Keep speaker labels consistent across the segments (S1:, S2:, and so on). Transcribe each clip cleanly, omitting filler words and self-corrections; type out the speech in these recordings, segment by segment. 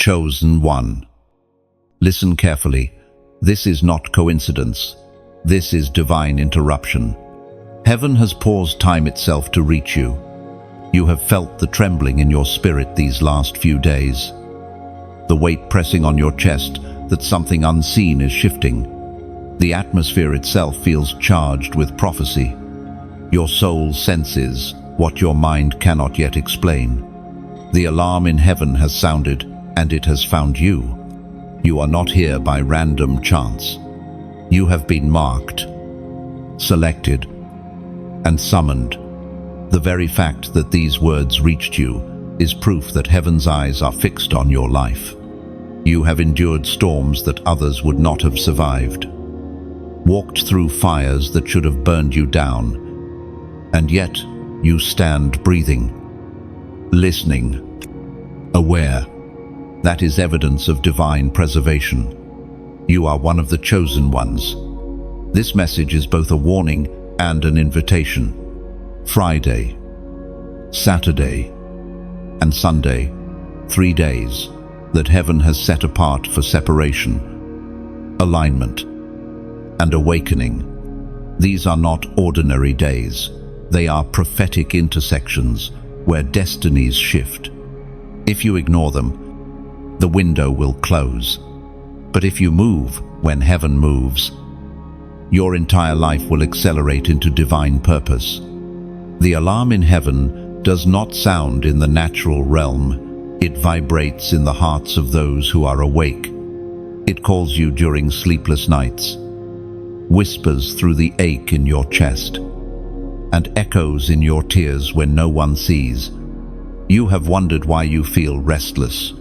S1: chosen one. Listen carefully. This is not coincidence. This is divine interruption. Heaven has paused time itself to reach you. You have felt the trembling in your spirit these last few days. The weight pressing on your chest that something unseen is shifting. The atmosphere itself feels charged with prophecy. Your soul senses what your mind cannot yet explain. The alarm in heaven has sounded, and it has found you. You are not here by random chance. You have been marked, selected, and summoned. The very fact that these words reached you is proof that heaven's eyes are fixed on your life. You have endured storms that others would not have survived, walked through fires that should have burned you down, and yet you stand breathing, listening, aware. That is evidence of divine preservation. You are one of the chosen ones. This message is both a warning and an invitation. Friday, Saturday, and Sunday, 3 days that heaven has set apart for separation, alignment, and awakening. These are not ordinary days. They are prophetic intersections where destinies shift. If you ignore them, the window will close. But if you move when heaven moves, your entire life will accelerate into divine purpose. The alarm in heaven does not sound in the natural realm. It vibrates in the hearts of those who are awake. It calls you during sleepless nights, whispers through the ache in your chest, and echoes in your tears when no one sees. You have wondered why you feel restless,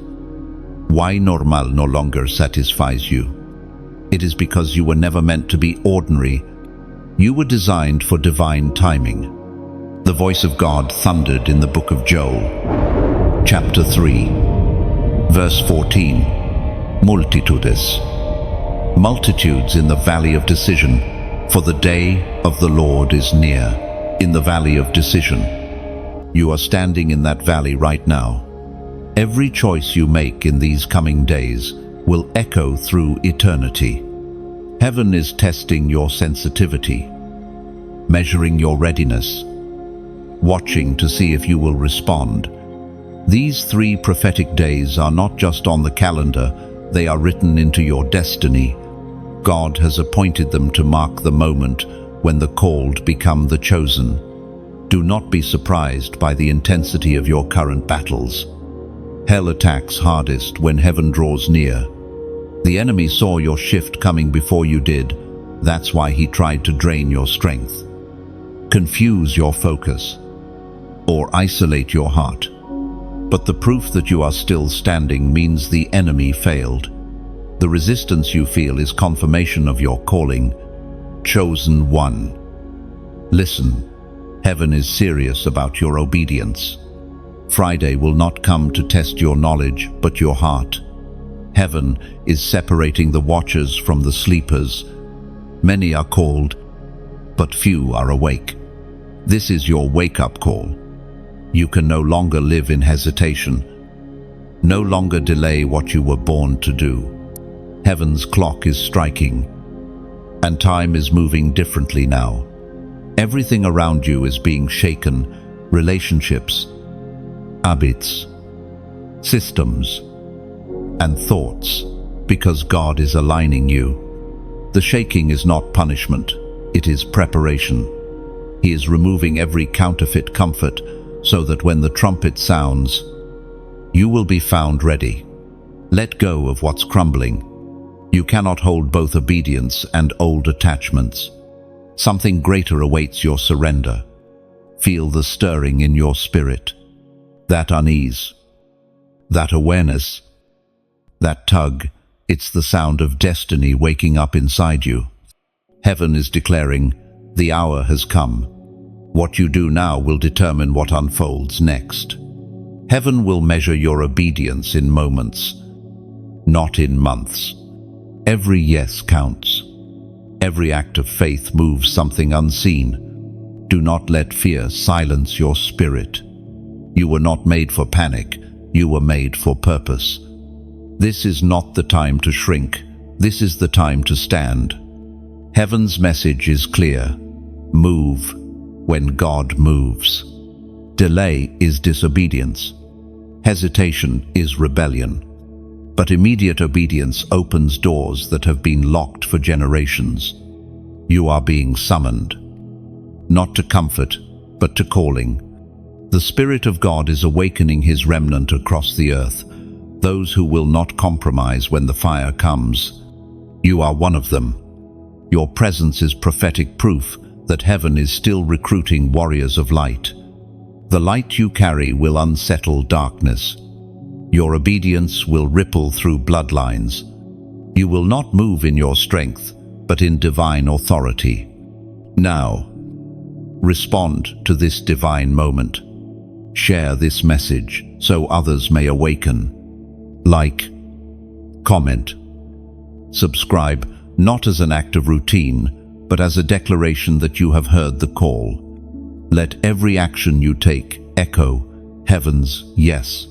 S1: why normal no longer satisfies you. It is because you were never meant to be ordinary. You were designed for divine timing. The voice of God thundered in the book of Joel, chapter 3, verse 14. Multitudes in the valley of decision, for the day of the Lord is near. In the valley of decision. You are standing in that valley right now. Every choice you make in these coming days will echo through eternity. Heaven is testing your sensitivity, measuring your readiness, watching to see if you will respond. These 3 prophetic days are not just on the calendar, they are written into your destiny. God has appointed them to mark the moment when the called become the chosen. Do not be surprised by the intensity of your current battles. Hell attacks hardest when heaven draws near. The enemy saw your shift coming before you did. That's why he tried to drain your strength, confuse your focus, or isolate your heart. But the proof that you are still standing means the enemy failed. The resistance you feel is confirmation of your calling. Chosen one. Listen, heaven is serious about your obedience. Friday will not come to test your knowledge, but your heart. Heaven is separating the watchers from the sleepers. Many are called, but few are awake. This is your wake-up call. You can no longer live in hesitation, no longer delay what you were born to do. Heaven's clock is striking, and time is moving differently now. Everything around you is being shaken, relationships, habits, systems, and thoughts, because God is aligning you. The shaking is not punishment, it is preparation. He is removing every counterfeit comfort so that when the trumpet sounds, you will be found ready. Let go of what's crumbling. You cannot hold both obedience and old attachments. Something greater awaits your surrender. Feel the stirring in your spirit, that unease, that awareness, that tug. It's the sound of destiny waking up inside you. Heaven is declaring, the hour has come. What you do now will determine what unfolds next. Heaven will measure your obedience in moments, not in months. Every yes counts. Every act of faith moves something unseen. Do not let fear silence your spirit. You were not made for panic. You were made for purpose. This is not the time to shrink. This is the time to stand. Heaven's message is clear. Move when God moves. Delay is disobedience. Hesitation is rebellion. But immediate obedience opens doors that have been locked for generations. You are being summoned, not to comfort, but to calling. The Spirit of God is awakening His remnant across the earth, those who will not compromise when the fire comes. You are one of them. Your presence is prophetic proof that heaven is still recruiting warriors of light. The light you carry will unsettle darkness. Your obedience will ripple through bloodlines. You will not move in your strength, but in divine authority. Now, respond to this divine moment. Share this message so others may awaken. Like, comment, subscribe, not as an act of routine, but as a declaration that you have heard the call. Let every action you take echo heaven's yes.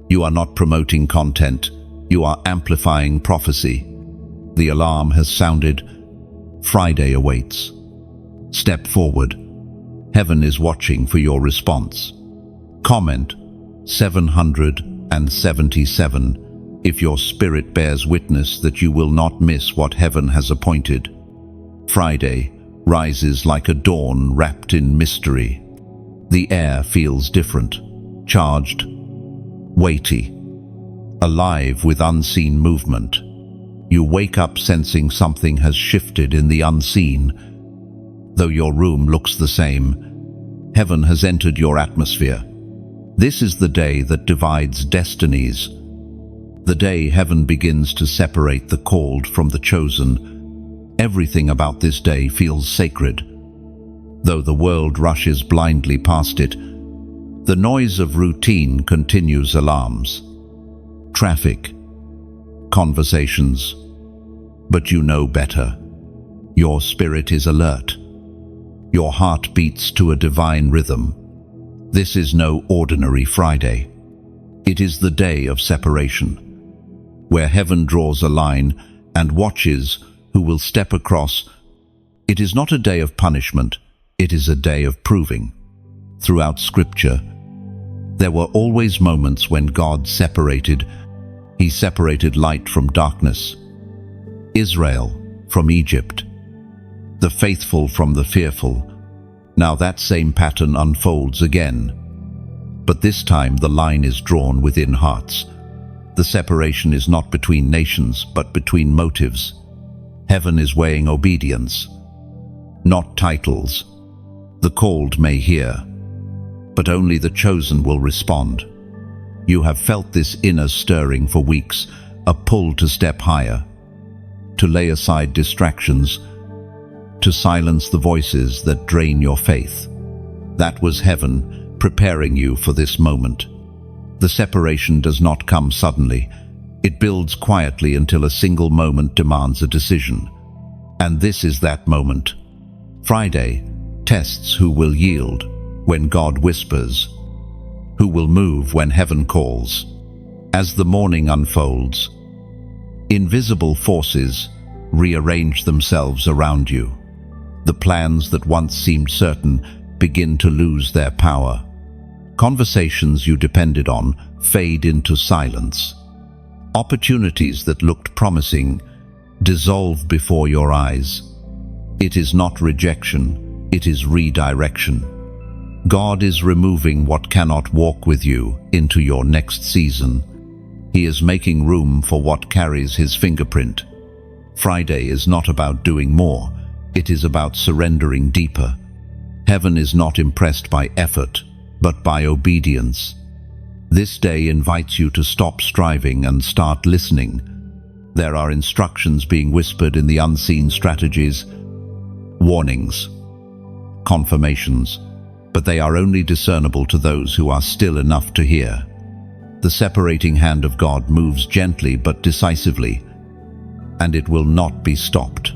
S1: You are not promoting content, you are amplifying prophecy. The alarm has sounded. Friday awaits. Step forward. Heaven is watching for your response. Comment 777 if your spirit bears witness that you will not miss what heaven has appointed. Friday rises like a dawn wrapped in mystery. The air feels different, charged, weighty, alive with unseen movement. You wake up sensing something has shifted in the unseen. Though your room looks the same, heaven has entered your atmosphere. This is the day that divides destinies. The day heaven begins to separate the called from the chosen. Everything about this day feels sacred. Though the world rushes blindly past it, the noise of routine continues alarms. Traffic, conversations. But you know better. Your spirit is alert. Your heart beats to a divine rhythm. This is no ordinary Friday. It is the day of separation, where heaven draws a line and watches who will step across. It is not a day of punishment, it is a day of proving. Throughout Scripture, there were always moments when God separated. He separated light from darkness, Israel from Egypt, the faithful from the fearful. Now that same pattern unfolds again. But this time the line is drawn within hearts. The separation is not between nations, but between motives. Heaven is weighing obedience, not titles. The called may hear, but only the chosen will respond. You have felt this inner stirring for weeks, a pull to step higher, to lay aside distractions, to silence the voices that drain your faith. That was heaven preparing you for this moment. The separation does not come suddenly. It builds quietly until a single moment demands a decision. And this is that moment. Friday tests who will yield when God whispers, who will move when heaven calls. As the morning unfolds, invisible forces rearrange themselves around you. The plans that once seemed certain begin to lose their power. Conversations you depended on fade into silence. Opportunities that looked promising dissolve before your eyes. It is not rejection, it is redirection. God is removing what cannot walk with you into your next season. He is making room for what carries His fingerprint. Friday is not about doing more, it is about surrendering deeper. Heaven is not impressed by effort, but by obedience. This day invites you to stop striving and start listening. There are instructions being whispered in the unseen, strategies, warnings, confirmations, but they are only discernible to those who are still enough to hear. The separating hand of God moves gently but decisively, and it will not be stopped.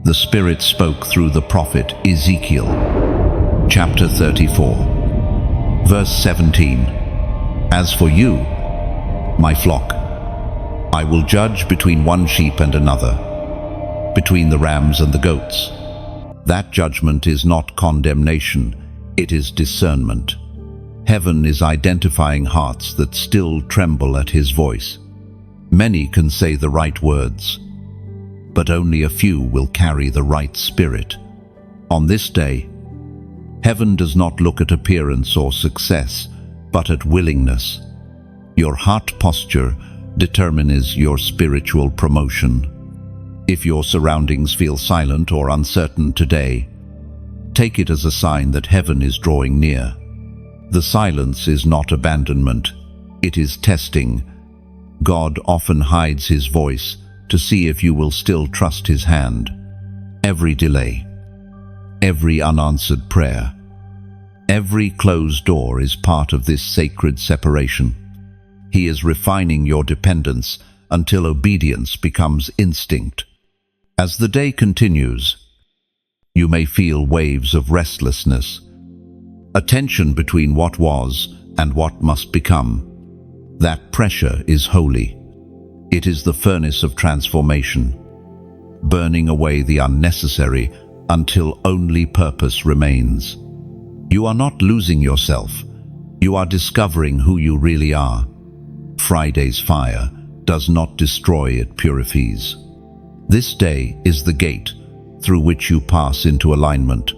S1: The Spirit spoke through the prophet Ezekiel, chapter 34, verse 17. As for you, my flock, I will judge between one sheep and another, between the rams and the goats. That judgment is not condemnation, it is discernment. Heaven is identifying hearts that still tremble at his voice. Many can say the right words, but only a few will carry the right spirit. On this day, heaven does not look at appearance or success, but at willingness. Your heart posture determines your spiritual promotion. If your surroundings feel silent or uncertain today, take it as a sign that heaven is drawing near. The silence is not abandonment, it is testing. God often hides his voice to see if you will still trust his hand. Every delay, every unanswered prayer, every closed door is part of this sacred separation. He is refining your dependence until obedience becomes instinct. As the day continues, you may feel waves of restlessness, a tension between what was and what must become. That pressure is holy. It is the furnace of transformation, burning away the unnecessary until only purpose remains. You are not losing yourself. You are discovering who you really are. Friday's fire does not destroy, it purifies. This day is the gate through which you pass into alignment.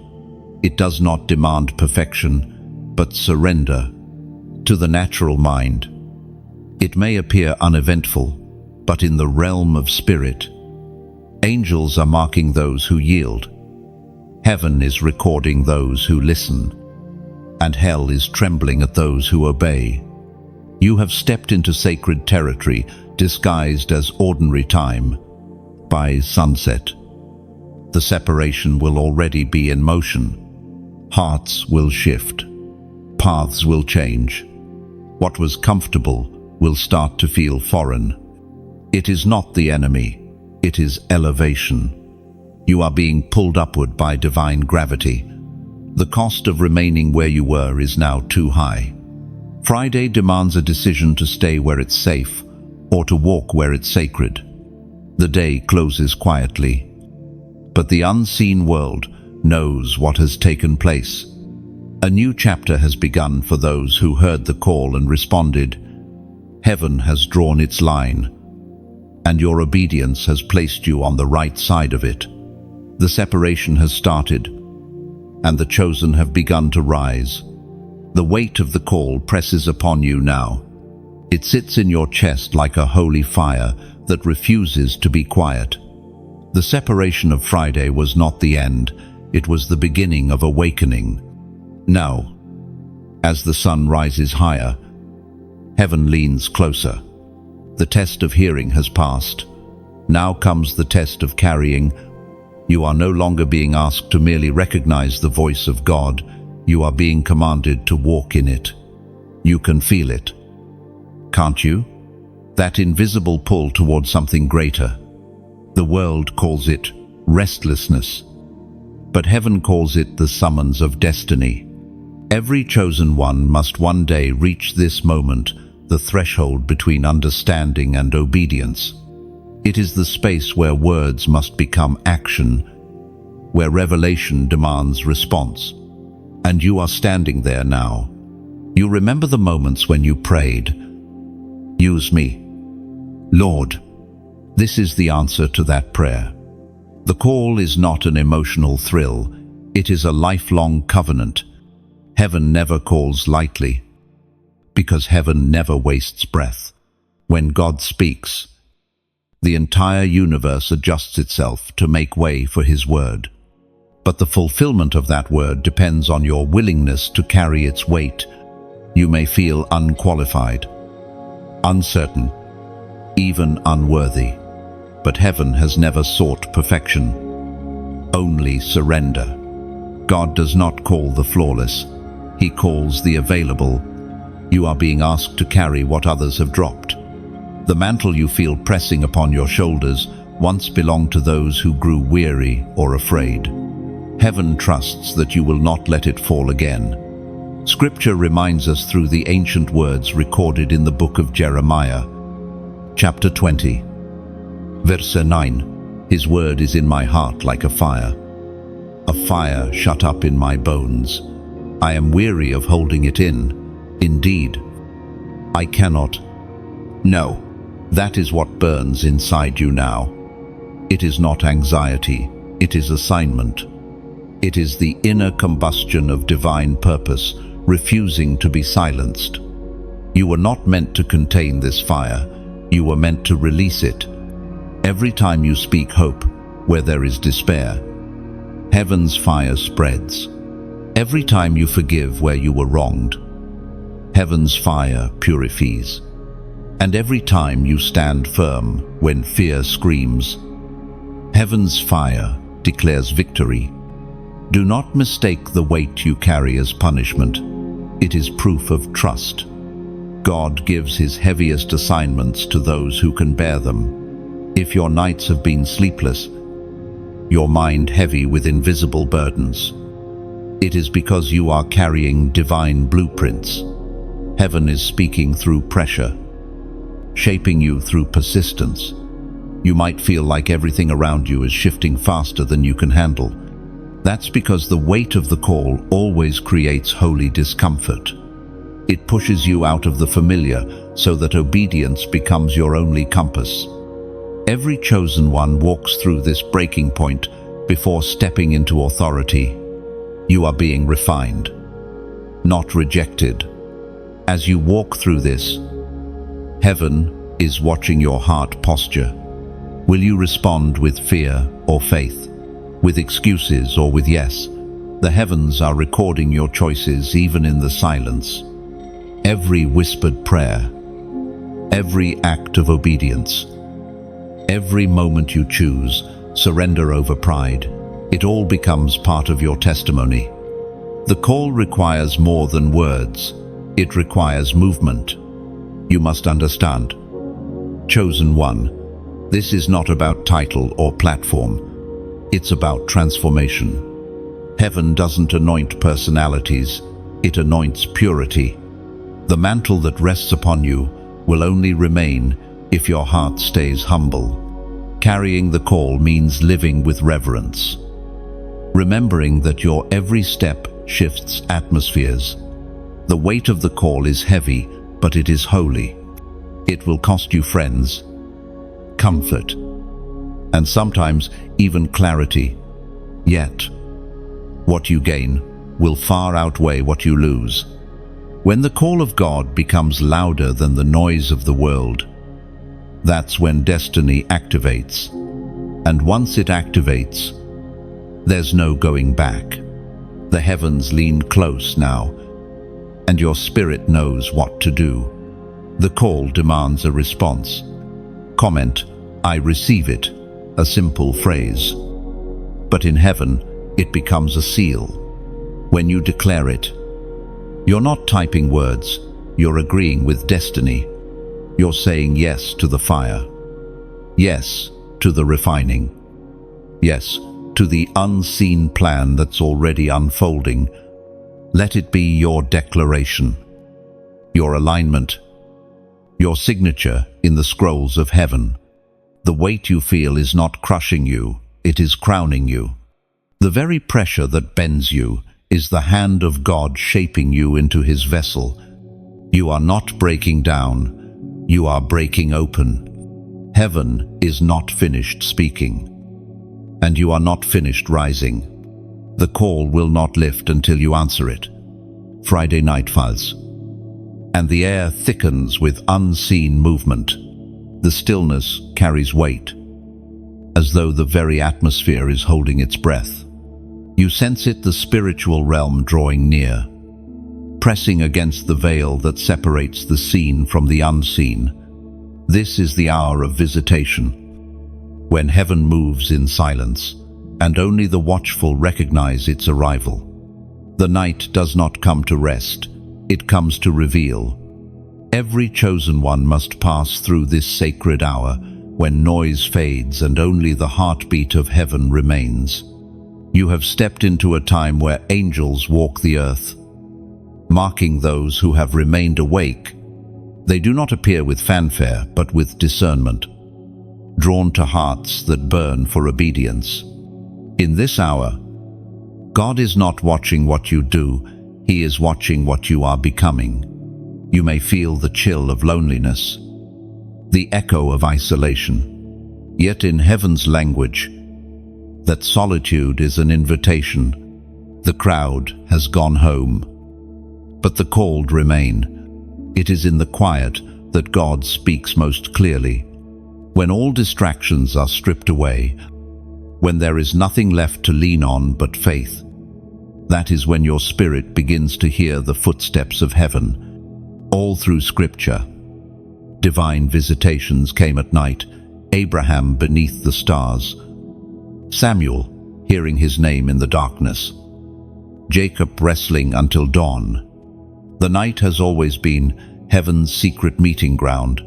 S1: It does not demand perfection, but surrender to the natural mind. It may appear uneventful, but in the realm of spirit, angels are marking those who yield. Heaven is recording those who listen, and hell is trembling at those who obey. You have stepped into sacred territory disguised as ordinary time. By sunset, the separation will already be in motion. Hearts will shift. Paths will change. What was comfortable will start to feel foreign. It is not the enemy, it is elevation. You are being pulled upward by divine gravity. The cost of remaining where you were is now too high. Friday demands a decision to stay where it's safe or to walk where it's sacred. The day closes quietly, but the unseen world knows what has taken place. A new chapter has begun for those who heard the call and responded. Heaven has drawn its line, and your obedience has placed you on the right side of it. The separation has started, and the chosen have begun to rise. The weight of the call presses upon you now. It sits in your chest like a holy fire that refuses to be quiet. The separation of Friday was not the end, it was the beginning of awakening. Now, as the sun rises higher, heaven leans closer. The test of hearing has passed. Now comes the test of carrying. You are no longer being asked to merely recognize the voice of God, you are being commanded to walk in it. You can feel it, can't you? That invisible pull toward something greater. The world calls it restlessness, but heaven calls it the summons of destiny. Every chosen one must one day reach this moment, the threshold between understanding and obedience. It is the space where words must become action, where revelation demands response. And you are standing there now. You remember the moments when you prayed, "Use me, Lord." This is the answer to that prayer. The call is not an emotional thrill, it is a lifelong covenant. Heaven never calls lightly, because heaven never wastes breath. When God speaks, the entire universe adjusts itself to make way for his word. But the fulfillment of that word depends on your willingness to carry its weight. You may feel unqualified, uncertain, even unworthy. But heaven has never sought perfection, only surrender. God does not call the flawless, he calls the available. You are being asked to carry what others have dropped. The mantle you feel pressing upon your shoulders once belonged to those who grew weary or afraid. Heaven trusts that you will not let it fall again. Scripture reminds us through the ancient words recorded in the book of Jeremiah. Chapter 20. Verse 9. His word is in my heart like a fire shut up in my bones. I am weary of holding it in. Indeed, I cannot. No, that is what burns inside you now. It is not anxiety, it is assignment. It is the inner combustion of divine purpose, refusing to be silenced. You were not meant to contain this fire, you were meant to release it. Every time you speak hope where there is despair, heaven's fire spreads. Every time you forgive where you were wronged, heaven's fire purifies. And every time you stand firm when fear screams, heaven's fire declares victory. Do not mistake the weight you carry as punishment. It is proof of trust. God gives his heaviest assignments to those who can bear them. If your nights have been sleepless, your mind heavy with invisible burdens, it is because you are carrying divine blueprints. Heaven is speaking through pressure, shaping you through persistence. You might feel like everything around you is shifting faster than you can handle. That's because the weight of the call always creates holy discomfort. It pushes you out of the familiar so that obedience becomes your only compass. Every chosen one walks through this breaking point before stepping into authority. You are being refined, not rejected. As you walk through this, heaven is watching your heart posture. Will you respond with fear or faith? With excuses or with yes? The heavens are recording your choices even in the silence. Every whispered prayer, every act of obedience, every moment you choose, surrender over pride, it all becomes part of your testimony. The call requires more than words. It requires movement. You must understand. Chosen one, this is not about title or platform. It's about transformation. Heaven doesn't anoint personalities, it anoints purity. The mantle that rests upon you will only remain if your heart stays humble. Carrying the call means living with reverence, remembering that your every step shifts atmospheres. The weight of the call is heavy, but it is holy. It will cost you friends, comfort, and sometimes even clarity. Yet, what you gain will far outweigh what you lose. When the call of God becomes louder than the noise of the world, that's when destiny activates. And once it activates, there's no going back. The heavens lean close now, and your spirit knows what to do. The call demands a response. Comment, I receive it, a simple phrase. But in heaven, it becomes a seal. When you declare it, you're not typing words, you're agreeing with destiny. You're saying yes to the fire. Yes to the refining. Yes to the unseen plan that's already unfolding. Let it be your declaration, your alignment, your signature in the scrolls of heaven. The weight you feel is not crushing you, it is crowning you. The very pressure that bends you is the hand of God shaping you into his vessel. You are not breaking down, you are breaking open. Heaven is not finished speaking, and you are not finished rising. The call will not lift until you answer it. Friday night falls, and the air thickens with unseen movement. The stillness carries weight, as though the very atmosphere is holding its breath. You sense it, the spiritual realm drawing near, pressing against the veil that separates the seen from the unseen. This is the hour of visitation, when heaven moves in silence, and only the watchful recognize its arrival. The night does not come to rest, it comes to reveal. Every chosen one must pass through this sacred hour, when noise fades and only the heartbeat of heaven remains. You have stepped into a time where angels walk the earth, marking those who have remained awake, They do not appear with fanfare, but with discernment, drawn to hearts that burn for obedience. In this hour, God is not watching what you do, He is watching what you are becoming. You may feel the chill of loneliness, the echo of isolation. Yet in heaven's language, that solitude is an invitation. The crowd has gone home, but the called remain. It is in the quiet that God speaks most clearly. When all distractions are stripped away, when there is nothing left to lean on but faith, that is when your spirit begins to hear the footsteps of heaven. All through Scripture, divine visitations came at night. Abraham beneath the stars, Samuel hearing his name in the darkness, Jacob wrestling until dawn. The night has always been heaven's secret meeting ground.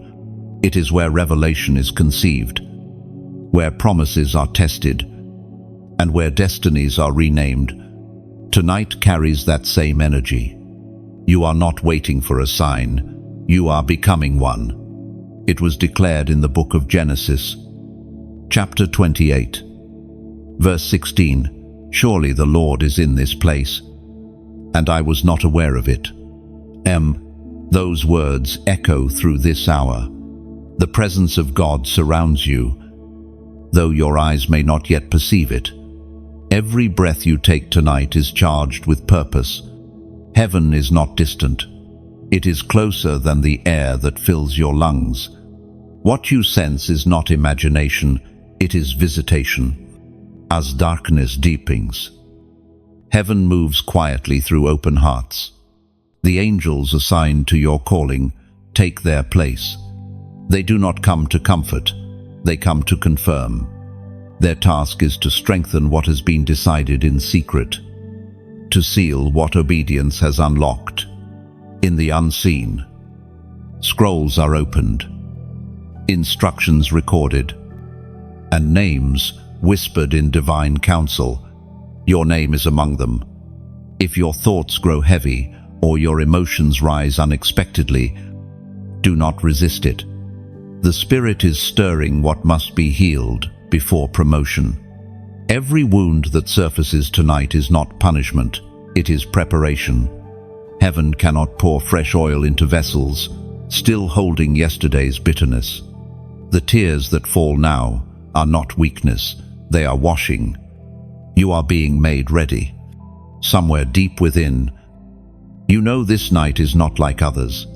S1: It is where revelation is conceived, where promises are tested, and where destinies are renamed. Tonight carries that same energy. You are not waiting for a sign, you are becoming one. It was declared in the book of Genesis, chapter 28, verse 16, "Surely the Lord is in this place, and I was not aware of it." Those words echo through this hour. The presence of God surrounds you, though your eyes may not yet perceive it. Every breath you take tonight is charged with purpose. Heaven is not distant. It is closer than the air that fills your lungs. What you sense is not imagination, it is visitation. As darkness deepens, heaven moves quietly through open hearts. The angels assigned to your calling take their place. They do not come to comfort, they come to confirm. Their task is to strengthen what has been decided in secret, to seal what obedience has unlocked. In the unseen, scrolls are opened, instructions recorded, and names whispered in divine counsel. Your name is among them. If your thoughts grow heavy or your emotions rise unexpectedly, do not resist it. The Spirit is stirring what must be healed before promotion. Every wound that surfaces tonight is not punishment, it is preparation. Heaven cannot pour fresh oil into vessels still holding yesterday's bitterness. The tears that fall now are not weakness, they are washing. You are being made ready. Somewhere deep within, you know this night is not like others.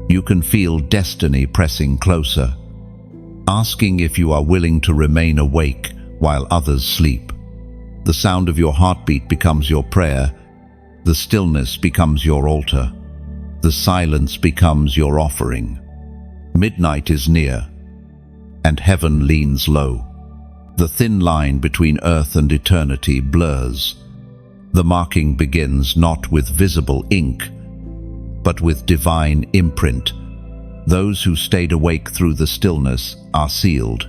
S1: You can feel destiny pressing closer, asking if you are willing to remain awake while others sleep. The sound of your heartbeat becomes your prayer. The stillness becomes your altar. The silence becomes your offering. Midnight is near, and heaven leans low. The thin line between earth and eternity blurs. The marking begins not with visible ink, but with divine imprint. Those who stayed awake through the stillness are sealed.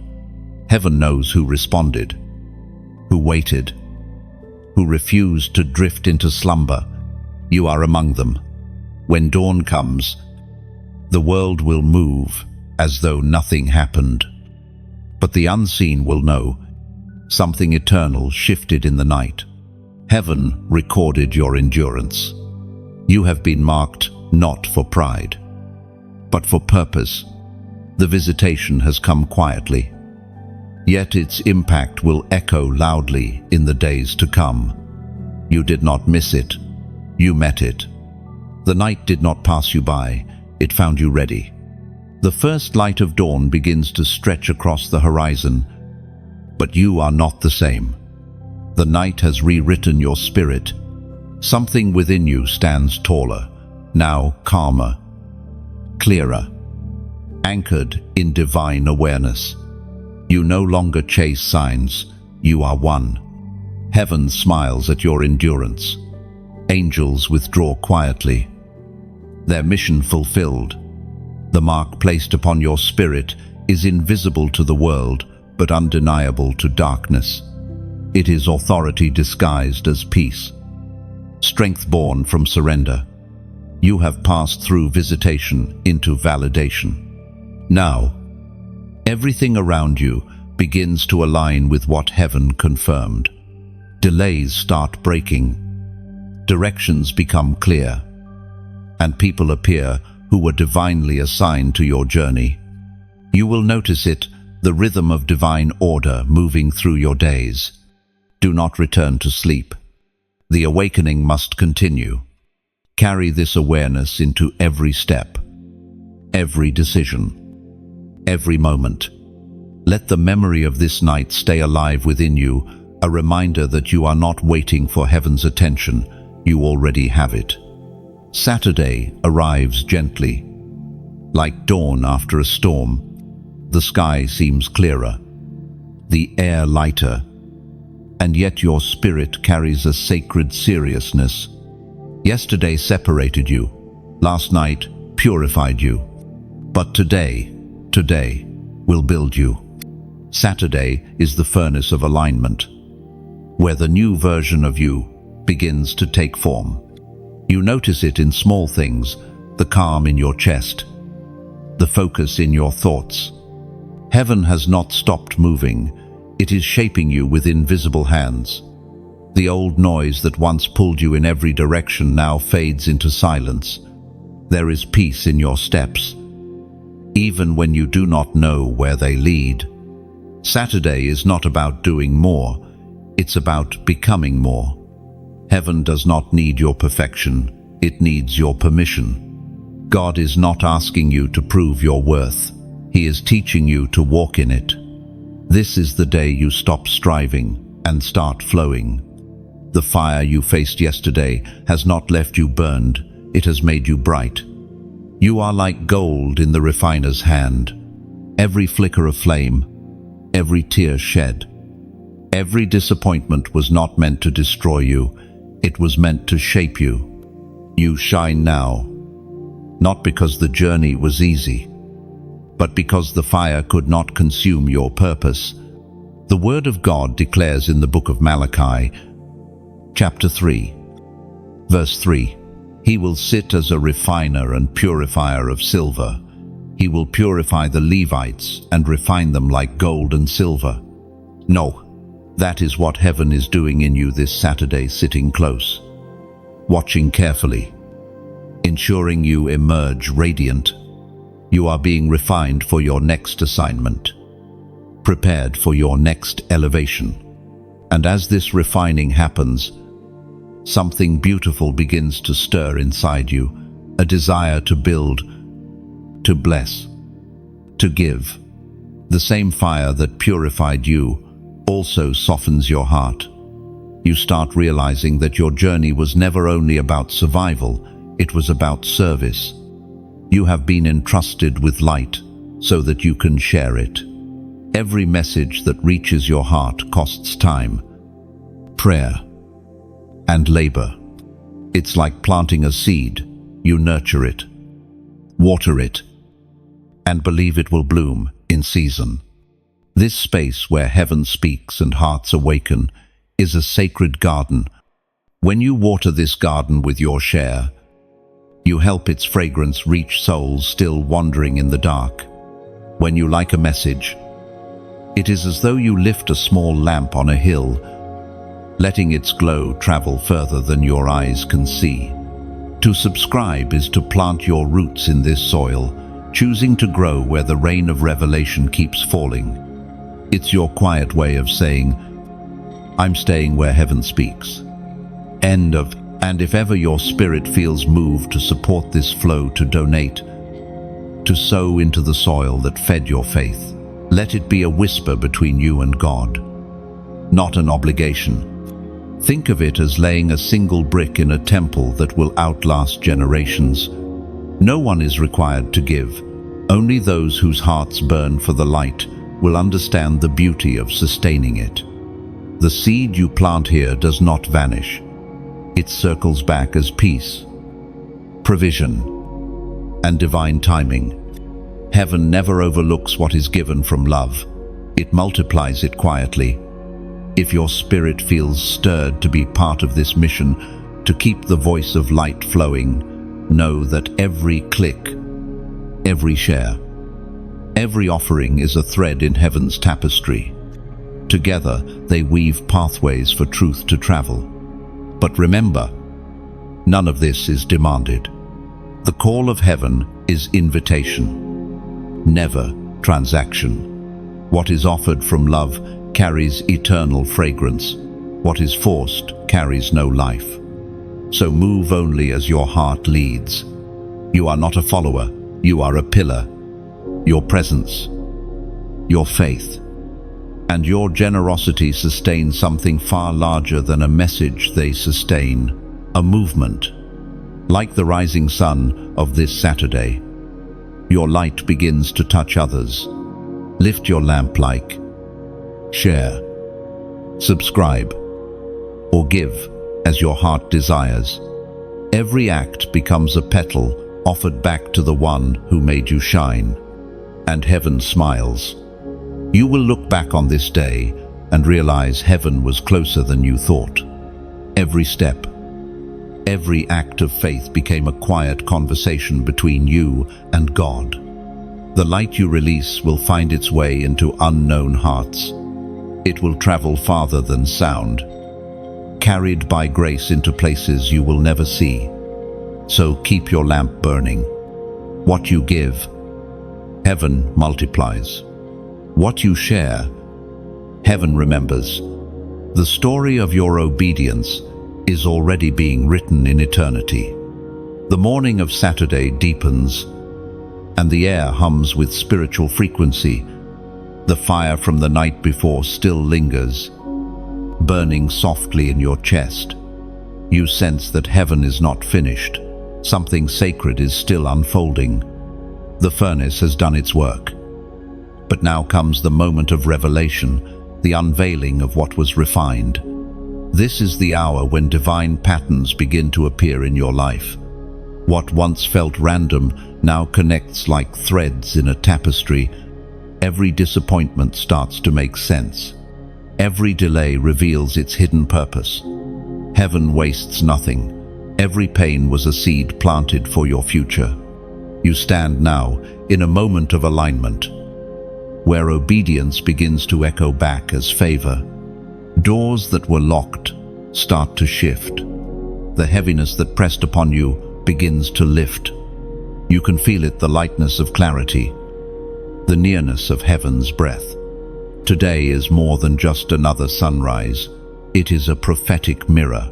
S1: Heaven knows who responded, who waited, who refused to drift into slumber. You are among them. When dawn comes, the world will move as though nothing happened. But the unseen will know something eternal shifted in the night. Heaven recorded your endurance. You have been marked not for pride, but for purpose. The visitation has come quietly, yet its impact will echo loudly in the days to come. You did not miss it, you met it. The night did not pass you by, it found you ready. The first light of dawn begins to stretch across the horizon, but you are not the same. The night has rewritten your spirit. Something within you stands taller, now calmer, clearer, anchored in divine awareness. You no longer chase signs, you are one. Heaven smiles at your endurance. Angels withdraw quietly, their mission fulfilled. The mark placed upon your spirit is invisible to the world, but undeniable to darkness. It is authority disguised as peace, strength born from surrender, You have passed through visitation into validation. Now, everything around you begins to align with what heaven confirmed. Delays start breaking, directions become clear, and people appear who were divinely assigned to your journey. You will notice it, the rhythm of divine order moving through your days. Do not return to sleep. The awakening must continue. Carry this awareness into every step, every decision, every moment. Let the memory of this night stay alive within you, a reminder that you are not waiting for heaven's attention, you already have it. Saturday arrives gently. Like dawn after a storm, the sky seems clearer, the air lighter, and yet your spirit carries a sacred seriousness. Yesterday separated you, last night purified you, but today will build you. Saturday is the furnace of alignment, where the new version of you begins to take form. You notice it in small things, the calm in your chest, the focus in your thoughts. Heaven has not stopped moving, it is shaping you with invisible hands. The old noise that once pulled you in every direction now fades into silence. There is peace in your steps, even when you do not know where they lead. Saturday is not about doing more, it's about becoming more. Heaven does not need your perfection, it needs your permission. God is not asking you to prove your worth, He is teaching you to walk in it. This is the day you stop striving and start flowing. The fire you faced yesterday has not left you burned, it has made you bright. You are like gold in the refiner's hand. Every flicker of flame, every tear shed, every disappointment was not meant to destroy you, it was meant to shape you. You shine now, not because the journey was easy, but because the fire could not consume your purpose. The Word of God declares in the book of Malachi, chapter 3, verse 3, He will sit as a refiner and purifier of silver. He will purify the Levites and refine them like gold and silver. No, that is what heaven is doing in you this Saturday, sitting close, watching carefully, ensuring you emerge radiant. You are being refined for your next assignment, prepared for your next elevation. And as this refining happens, something beautiful begins to stir inside you, a desire to build, to bless, to give. The same fire that purified you also softens your heart. You start realizing that your journey was never only about survival, it was about service. You have been entrusted with light so that you can share it. Every message that reaches your heart costs time, prayer, and labor. It's like planting a seed. You nurture it, water it, and believe it will bloom in season. This space where heaven speaks and hearts awaken is a sacred garden. When you water this garden with your share, you help its fragrance reach souls still wandering in the dark. When you like a message, it is as though you lift a small lamp on a hill, letting its glow travel further than your eyes can see. To subscribe is to plant your roots in this soil, choosing to grow where the rain of revelation keeps falling. It's your quiet way of saying, I'm staying where heaven speaks. End of. And if ever your spirit feels moved to support this flow, to donate, to sow into the soil that fed your faith, let it be a whisper between you and God, not an obligation. Think of it as laying a single brick in a temple that will outlast generations. No one is required to give. Only those whose hearts burn for the light will understand the beauty of sustaining it. The seed you plant here does not vanish. It circles back as peace, provision, and divine timing. Heaven never overlooks what is given from love. It multiplies it quietly. If your spirit feels stirred to be part of this mission, to keep the voice of light flowing, know that every click, every share, every offering is a thread in heaven's tapestry. Together, they weave pathways for truth to travel. But remember, none of this is demanded. The call of heaven is invitation, never transaction. What is offered from love carries eternal fragrance. What is forced carries no life. So move only as your heart leads. You are not a follower, you are a pillar. Your presence, your faith, and your generosity sustain something far larger than a message. They sustain a movement. Like the rising sun of this Saturday, your light begins to touch others. Lift your lamp, like, share, subscribe, or give as your heart desires. Every act becomes a petal offered back to the one who made you shine. And heaven smiles. You will look back on this day and realize heaven was closer than you thought. Every step, every act of faith became a quiet conversation between you and God. The light you release will find its way into unknown hearts. It will travel farther than sound, carried by grace into places you will never see. So keep your lamp burning. What you give, heaven multiplies. What you share, heaven remembers. The story of your obedience is already being written in eternity. The morning of Saturday deepens, and the air hums with spiritual frequency. The fire from the night before still lingers, burning softly in your chest. You sense that heaven is not finished. Something sacred is still unfolding. The furnace has done its work. But now comes the moment of revelation, the unveiling of what was refined. This is the hour when divine patterns begin to appear in your life. What once felt random now connects like threads in a tapestry. Every disappointment starts to make sense. Every delay reveals its hidden purpose. Heaven wastes nothing. Every pain was a seed planted for your future. You stand now in a moment of alignment, where obedience begins to echo back as favor. Doors that were locked start to shift. The heaviness that pressed upon you begins to lift. You can feel it, the lightness of clarity, the nearness of heaven's breath. Today is more than just another sunrise. It is a prophetic mirror.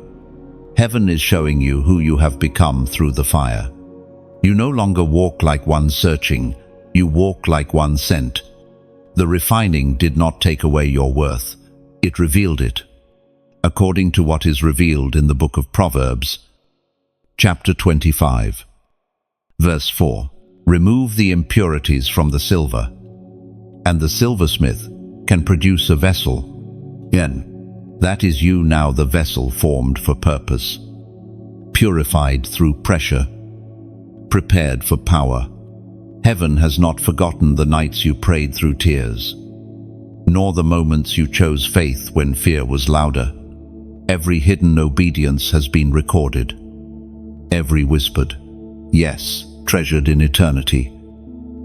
S1: Heaven is showing you who you have become through the fire. You no longer walk like one searching, you walk like one sent. The refining did not take away your worth, it revealed it. According to what is revealed in the book of Proverbs, chapter 25, verse 4, remove the impurities from the silver, and the silversmith can produce a vessel. That is you now, the vessel formed for purpose, purified through pressure, prepared for power. Heaven has not forgotten the nights you prayed through tears, nor the moments you chose faith when fear was louder. Every hidden obedience has been recorded. Every whispered yes, treasured in eternity.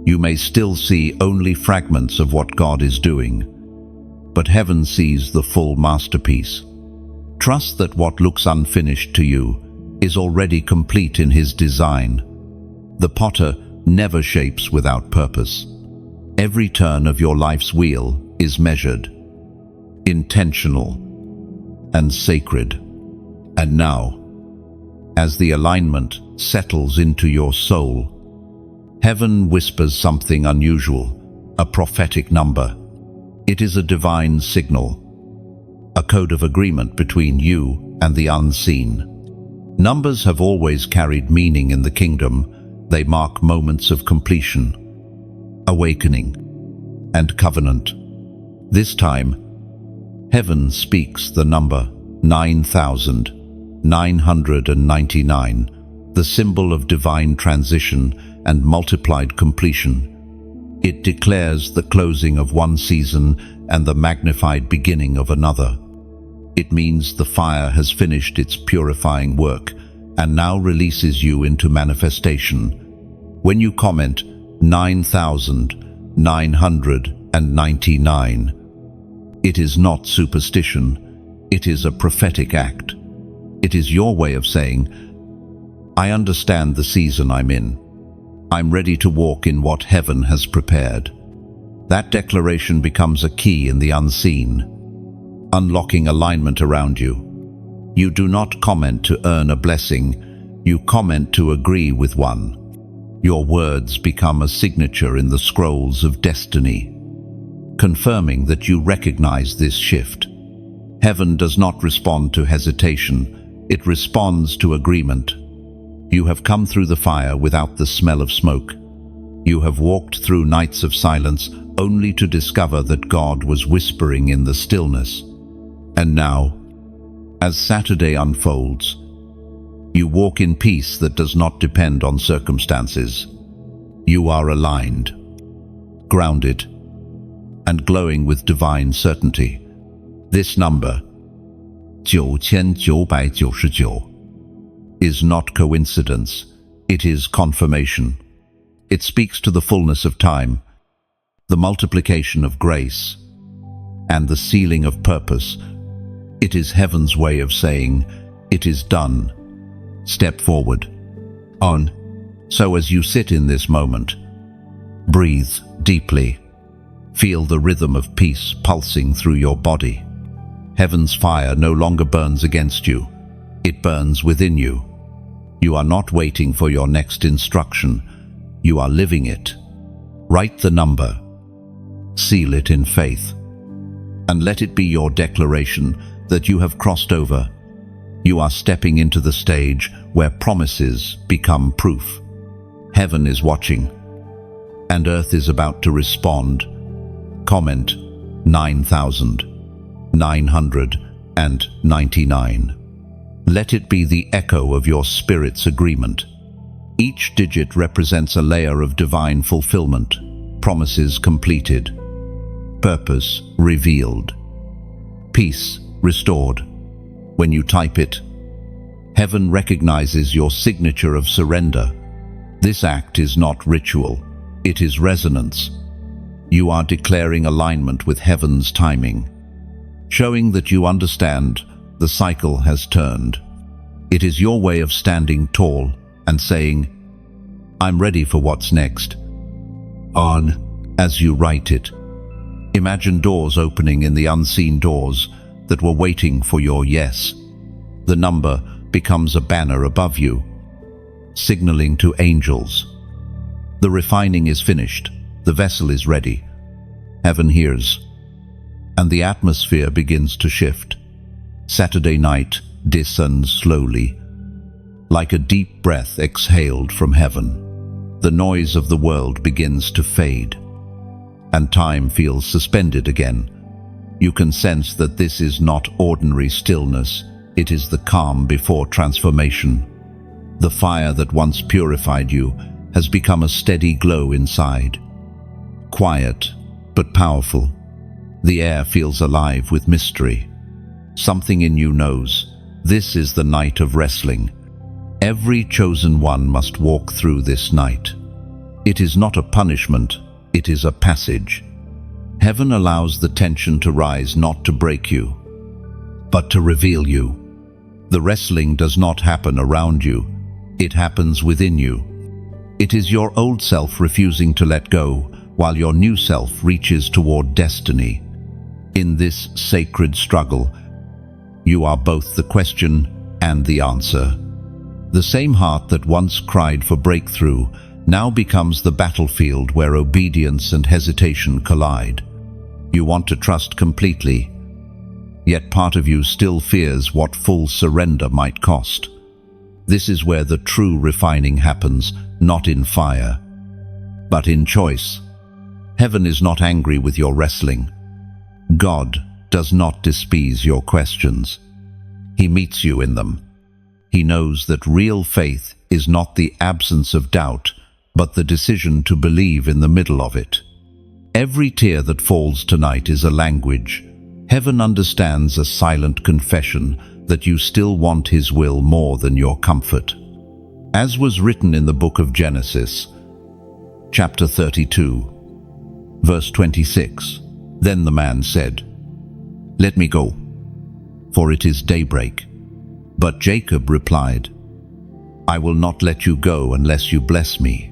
S1: You may still see only fragments of what God is doing, but heaven sees the full masterpiece. Trust that what looks unfinished to you is already complete in His design. The potter never shapes without purpose. Every turn of your life's wheel is measured, intentional, and sacred. And now, as the alignment settles into your soul, heaven whispers something unusual, a prophetic number. It is a divine signal, a code of agreement between you and the unseen. Numbers have always carried meaning in the kingdom. They mark moments of completion, awakening, and covenant. This time, heaven speaks the number 9,999, the symbol of divine transition and multiplied completion. It declares the closing of one season and the magnified beginning of another. It means the fire has finished its purifying work, and now releases you into manifestation. When you comment 9,999, it is not superstition, it is a prophetic act. It is your way of saying, I understand the season I'm in. I'm ready to walk in what heaven has prepared. That declaration becomes a key in the unseen, unlocking alignment around you. You do not comment to earn a blessing, you comment to agree with one. Your words become a signature in the scrolls of destiny, confirming that you recognize this shift. Heaven does not respond to hesitation, it responds to agreement. You have come through the fire without the smell of smoke. You have walked through nights of silence only to discover that God was whispering in the stillness. And now, as Saturday unfolds, you walk in peace that does not depend on circumstances. You are aligned, grounded, and glowing with divine certainty. This number, 9999, is not coincidence, it is confirmation. It speaks to the fullness of time, the multiplication of grace, and the sealing of purpose. It is heaven's way of saying, it is done. Step forward. On. So as you sit in this moment, breathe deeply. Feel the rhythm of peace pulsing through your body. Heaven's fire no longer burns against you. It burns within you. You are not waiting for your next instruction. You are living it. Write the number. Seal it in faith. And let it be your declaration that you have crossed over. You are stepping into the stage where promises become proof. Heaven is watching, and earth is about to respond. Comment 9,999. Let it be the echo of your spirit's agreement. Each digit represents a layer of divine fulfillment, promises completed, purpose revealed, peace restored. When you type it, heaven recognizes your signature of surrender. This act is not ritual, it is resonance. You are declaring alignment with heaven's timing, showing that you understand the cycle has turned. It is your way of standing tall and saying, I'm ready for what's next. On. As you write it, imagine doors opening in the unseen doors that were waiting for your yes. The number becomes a banner above you, signaling to angels. The refining is finished, the vessel is ready. Heaven hears, and the atmosphere begins to shift. Saturday night descends slowly, like a deep breath exhaled from heaven. The noise of the world begins to fade, and time feels suspended again. You can sense that this is not ordinary stillness, it is the calm before transformation. The fire that once purified you has become a steady glow inside. Quiet, but powerful. The air feels alive with mystery. Something in you knows, this is the night of wrestling. Every chosen one must walk through this night. It is not a punishment, it is a passage. Heaven allows the tension to rise not to break you, but to reveal you. The wrestling does not happen around you, it happens within you. It is your old self refusing to let go, while your new self reaches toward destiny. In this sacred struggle, you are both the question and the answer. The same heart that once cried for breakthrough now becomes the battlefield where obedience and hesitation collide. You want to trust completely, yet part of you still fears what full surrender might cost. This is where the true refining happens, not in fire, but in choice. Heaven is not angry with your wrestling. God does not despise your questions. He meets you in them. He knows that real faith is not the absence of doubt, but the decision to believe in the middle of it. Every tear that falls tonight is a language. Heaven understands a silent confession that you still want His will more than your comfort. As was written in the book of Genesis, chapter 32, verse 26, "Then the man said, 'Let me go, for it is daybreak.' But Jacob replied, 'I will not let you go unless you bless me.'"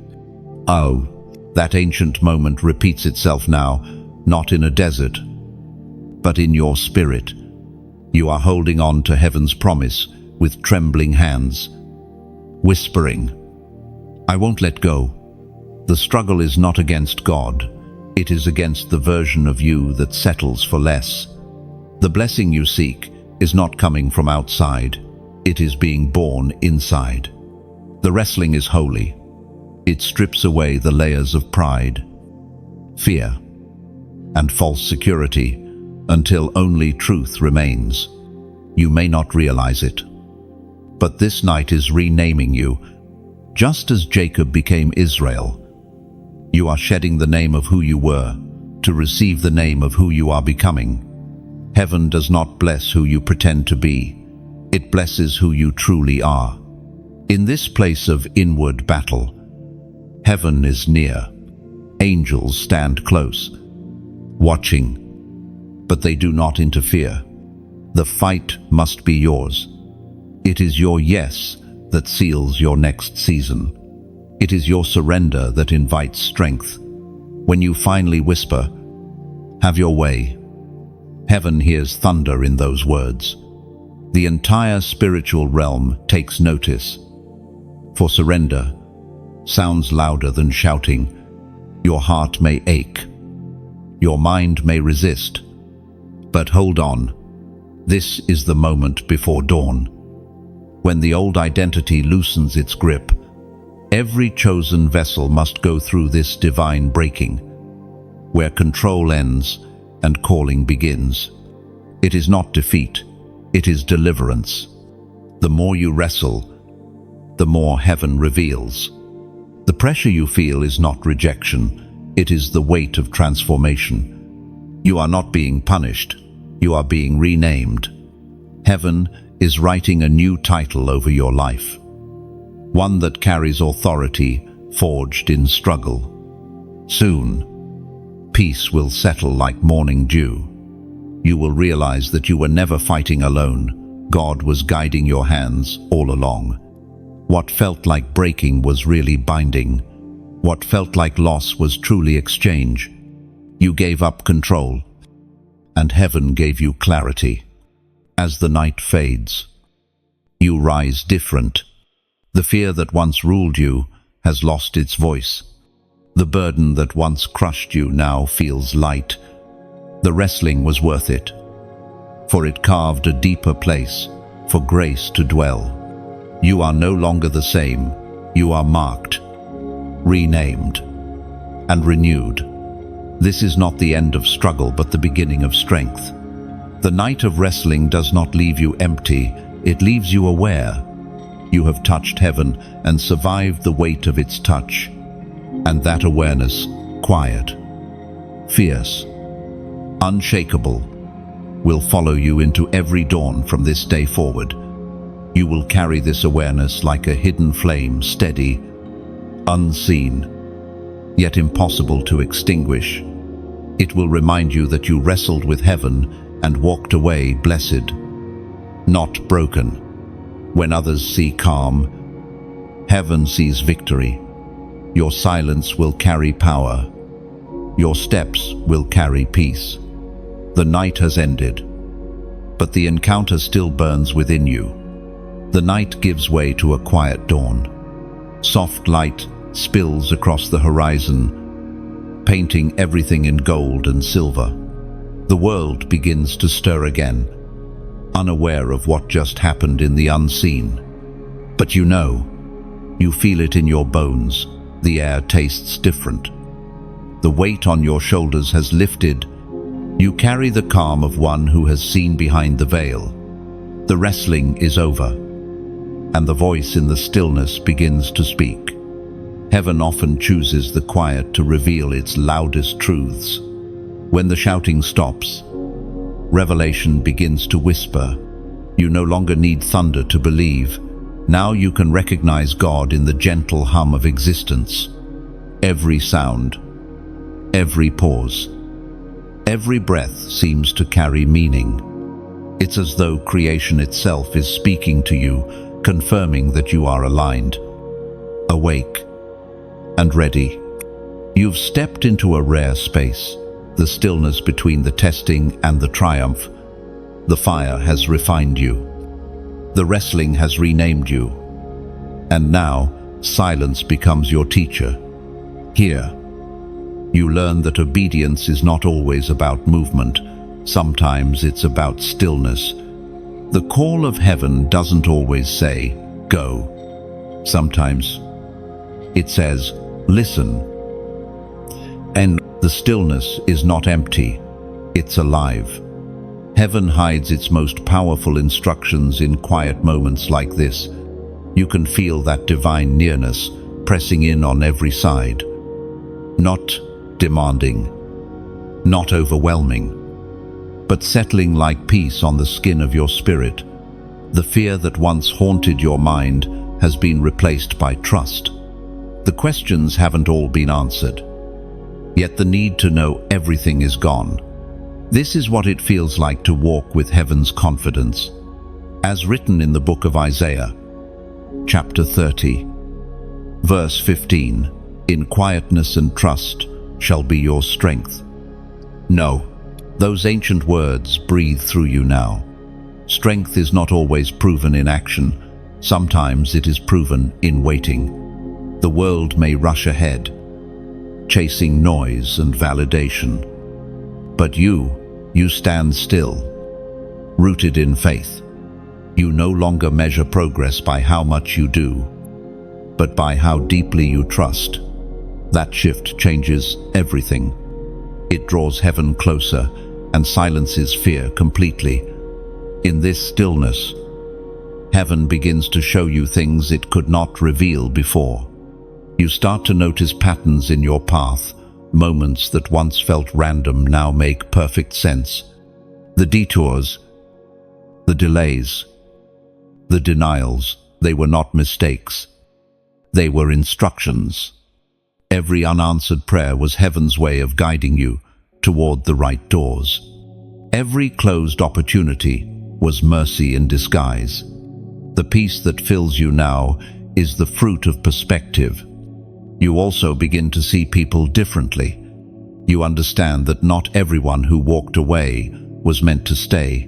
S1: Oh, that ancient moment repeats itself now, not in a desert, but in your spirit. You are holding on to heaven's promise with trembling hands, whispering, "I won't let go." The struggle is not against God. It is against the version of you that settles for less. The blessing you seek is not coming from outside. It is being born inside. The wrestling is holy. It strips away the layers of pride, fear, and false security until only truth remains. You may not realize it, but this night is renaming you. Just as Jacob became Israel, you are shedding the name of who you were to receive the name of who you are becoming. Heaven does not bless who you pretend to be. It blesses who you truly are. In this place of inward battle, heaven is near. Angels stand close, watching, but they do not interfere. The fight must be yours. It is your yes that seals your next season. It is your surrender that invites strength. When you finally whisper, "Have your way," heaven hears thunder in those words. The entire spiritual realm takes notice. For surrender sounds louder than shouting. Your heart may ache. Your mind may resist. But hold on. This is the moment before dawn. When the old identity loosens its grip, every chosen vessel must go through this divine breaking, where control ends and calling begins. It is not defeat, it is deliverance. The more you wrestle, the more heaven reveals. The pressure you feel is not rejection, it is the weight of transformation. You are not being punished, you are being renamed. Heaven is writing a new title over your life, one that carries authority forged in struggle. Soon, peace will settle like morning dew. You will realize that you were never fighting alone. God was guiding your hands all along. What felt like breaking was really binding. What felt like loss was truly exchange. You gave up control, and heaven gave you clarity. As the night fades, you rise different. The fear that once ruled you has lost its voice. The burden that once crushed you now feels light. The wrestling was worth it, for it carved a deeper place for grace to dwell. You are no longer the same. You are marked, renamed, and renewed. This is not the end of struggle, but the beginning of strength. The night of wrestling does not leave you empty, it leaves you aware. You have touched heaven and survived the weight of its touch. And that awareness, quiet, fierce, unshakable, will follow you into every dawn from this day forward. You will carry this awareness like a hidden flame, steady, unseen, yet impossible to extinguish. It will remind you that you wrestled with heaven and walked away blessed, not broken. When others see calm, heaven sees victory. Your silence will carry power. Your steps will carry peace. The night has ended, but the encounter still burns within you. The night gives way to a quiet dawn. Soft light spills across the horizon, painting everything in gold and silver. The world begins to stir again, unaware of what just happened in the unseen. But you know, you feel it in your bones. The air tastes different. The weight on your shoulders has lifted. You carry the calm of one who has seen behind the veil. The wrestling is over, and the voice in the stillness begins to speak. Heaven often chooses the quiet to reveal its loudest truths. When the shouting stops, revelation begins to whisper. You no longer need thunder to believe. Now you can recognize God in the gentle hum of existence. Every sound, every pause, every breath seems to carry meaning. It's as though creation itself is speaking to you, confirming that you are aligned, awake, and ready. You've stepped into a rare space, the stillness between the testing and the triumph. The fire has refined you. The wrestling has renamed you. And now, silence becomes your teacher. Here, you learn that obedience is not always about movement. Sometimes it's about stillness. The call of heaven doesn't always say, go. Sometimes it says, listen. And the stillness is not empty, it's alive. Heaven hides its most powerful instructions in quiet moments like this. You can feel that divine nearness pressing in on every side. Not demanding, not overwhelming, but settling like peace on the skin of your spirit. The fear that once haunted your mind has been replaced by trust. The questions haven't all been answered, yet the need to know everything is gone. This is what it feels like to walk with heaven's confidence. As written in the book of Isaiah, chapter 30, verse 15, in quietness and trust shall be your strength. No, those ancient words breathe through you now. Strength is not always proven in action. Sometimes it is proven in waiting. The world may rush ahead, chasing noise and validation. But you stand still, rooted in faith. You no longer measure progress by how much you do, but by how deeply you trust. That shift changes everything. It draws heaven closer and silences fear completely. In this stillness, heaven begins to show you things it could not reveal before. You start to notice patterns in your path. Moments that once felt random now make perfect sense. The detours, the delays, the denials, they were not mistakes. They were instructions. Every unanswered prayer was heaven's way of guiding you toward the right doors. Every closed opportunity was mercy in disguise. The peace that fills you now is the fruit of perspective. You also begin to see people differently. You understand that not everyone who walked away was meant to stay,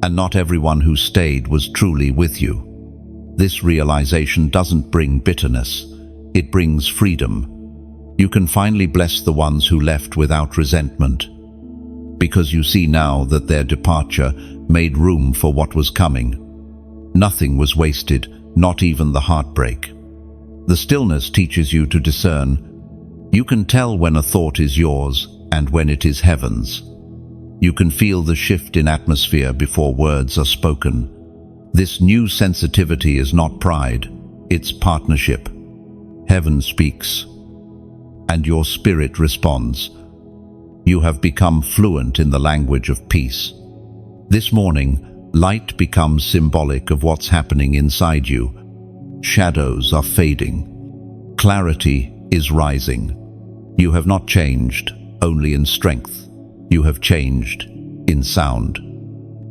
S1: and not everyone who stayed was truly with you. This realization doesn't bring bitterness, it brings freedom. You can finally bless the ones who left without resentment, because you see now that their departure made room for what was coming. Nothing was wasted, not even the heartbreak. The stillness teaches you to discern. You can tell when a thought is yours and when it is heaven's. You can feel the shift in atmosphere before words are spoken. This new sensitivity is not pride, it's partnership. Heaven speaks, and your spirit responds. You have become fluent in the language of peace. This morning, light becomes symbolic of what's happening inside you. Shadows are fading. Clarity is rising. You have not changed only in strength. You have changed in sound.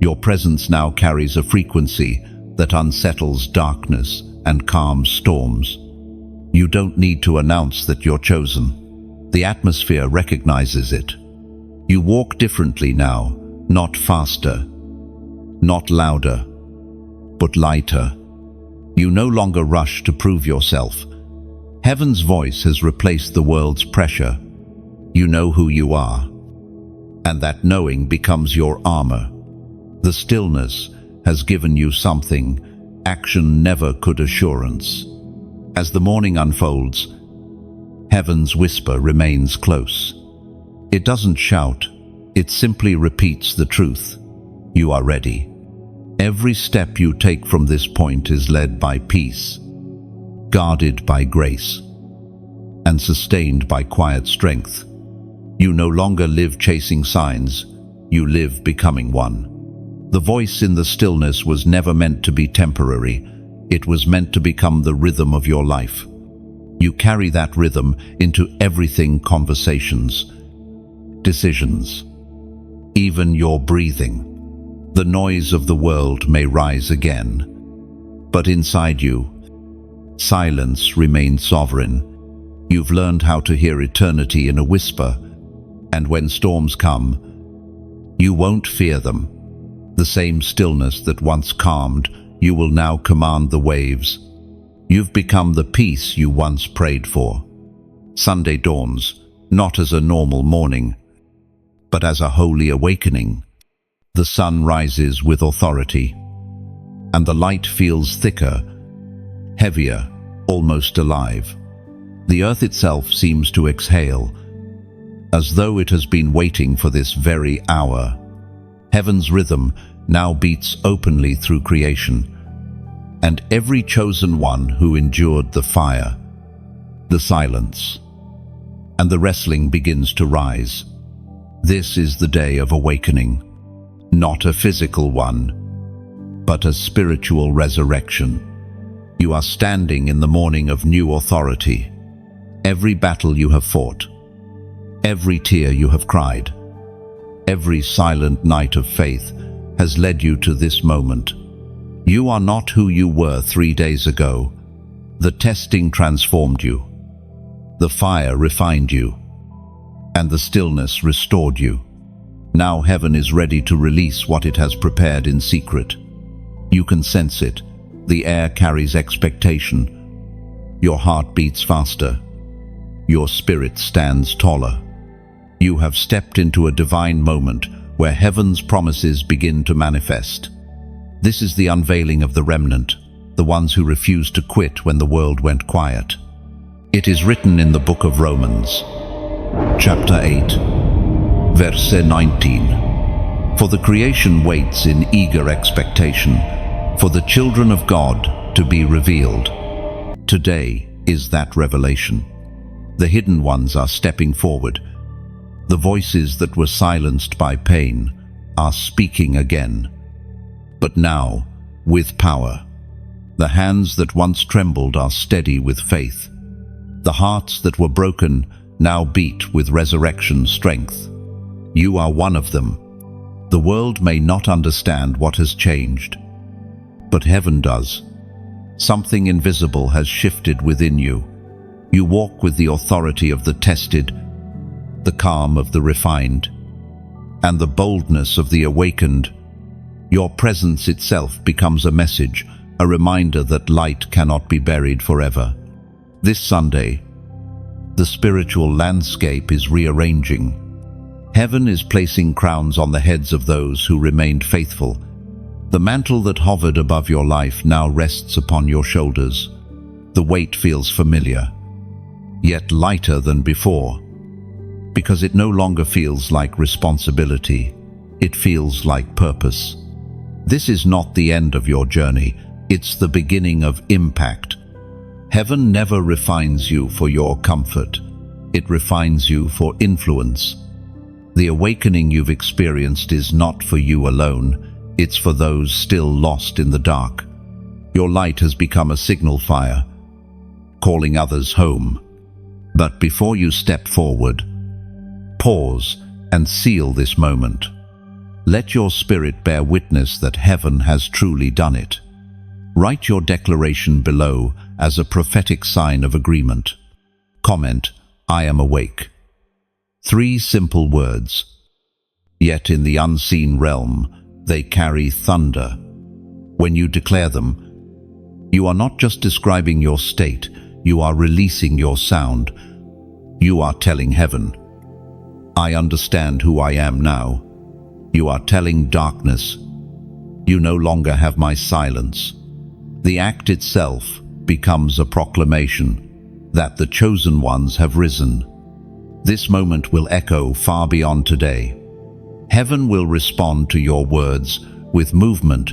S1: Your presence now carries a frequency that unsettles darkness and calms storms. You don't need to announce that you're chosen. The atmosphere recognizes it. You walk differently now, not faster, not louder, but lighter. You no longer rush to prove yourself. Heaven's voice has replaced the world's pressure. You know who you are, and that knowing becomes your armor. The stillness has given you something action never could. Assurance. As the morning unfolds, heaven's whisper remains close. It doesn't shout, it simply repeats the truth. You are ready. Every step you take from this point is led by peace, guarded by grace, and sustained by quiet strength. You no longer live chasing signs, you live becoming one. The voice in the stillness was never meant to be temporary. It was meant to become the rhythm of your life. You carry that rhythm into everything: conversations, decisions, even your breathing. The noise of the world may rise again, but inside you, silence remains sovereign. You've learned how to hear eternity in a whisper, and when storms come, you won't fear them. The same stillness that once calmed you will now command the waves. You've become the peace you once prayed for. Sunday dawns, not as a normal morning, but as a holy awakening. The sun rises with authority, and the light feels thicker, heavier, almost alive. The earth itself seems to exhale, as though it has been waiting for this very hour. Heaven's rhythm now beats openly through creation, and every chosen one who endured the fire, the silence, and the wrestling begins to rise. This is the day of awakening, not a physical one, but a spiritual resurrection. You are standing in the morning of new authority. Every battle you have fought, every tear you have cried, every silent night of faith has led you to this moment. You are not who you were 3 days ago. The testing transformed you. The fire refined you, and the stillness restored you. Now heaven is ready to release what it has prepared in secret. You can sense it. The air carries expectation. Your heart beats faster. Your spirit stands taller. You have stepped into a divine moment where heaven's promises begin to manifest. This is the unveiling of the remnant, the ones who refused to quit when the world went quiet. It is written in the book of Romans, chapter 8, verse 19. For the creation waits in eager expectation for the children of God to be revealed. Today is that revelation. The hidden ones are stepping forward. The voices that were silenced by pain are speaking again. But now, with power. The hands that once trembled are steady with faith. The hearts that were broken now beat with resurrection strength. You are one of them. The world may not understand what has changed, but heaven does. Something invisible has shifted within you. You walk with the authority of the tested, the calm of the refined, and the boldness of the awakened. Your presence itself becomes a message, a reminder that light cannot be buried forever. This Sunday, the spiritual landscape is rearranging. Heaven is placing crowns on the heads of those who remained faithful. The mantle that hovered above your life now rests upon your shoulders. The weight feels familiar, yet lighter than before, because it no longer feels like responsibility. It feels like purpose. This is not the end of your journey. It's the beginning of impact. Heaven never refines you for your comfort. It refines you for influence. The awakening you've experienced is not for you alone. It's for those still lost in the dark. Your light has become a signal fire, calling others home. But before you step forward, pause and seal this moment. Let your spirit bear witness that heaven has truly done it. Write your declaration below as a prophetic sign of agreement. Comment, I am awake. 3 simple words. Yet in the unseen realm, they carry thunder. When you declare them, you are not just describing your state, you are releasing your sound. You are telling heaven, I understand who I am now. You are telling darkness, you no longer have my silence. The act itself becomes a proclamation that the chosen ones have risen. This moment will echo far beyond today. Heaven will respond to your words with movement,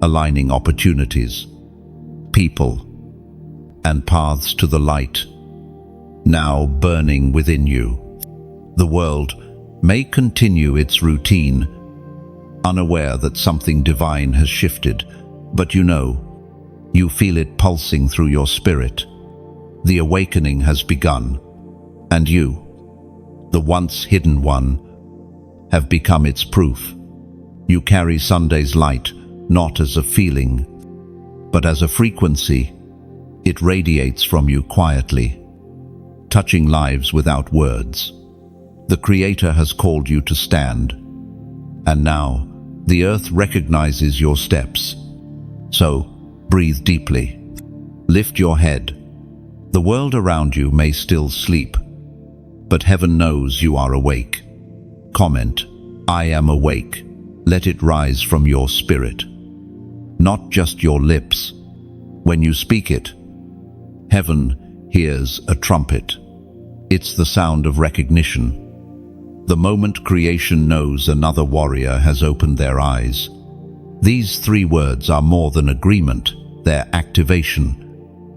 S1: aligning opportunities, people, and paths to the light, now burning within you. The world may continue its routine, unaware that something divine has shifted, but you feel it pulsing through your spirit. The awakening has begun, and you, the once hidden one, have become its proof. You carry Sunday's light not as a feeling, but as a frequency. It radiates from you quietly, touching lives without words. The Creator has called you to stand, and now the earth recognizes your steps. So, breathe deeply. Lift your head. The world around you may still sleep, but heaven knows you are awake. Comment, "I am awake." Let it rise from your spirit, not just your lips. When you speak it, heaven hears a trumpet. It's the sound of recognition. The moment creation knows another warrior has opened their eyes. These 3 words are more than agreement, they're activation.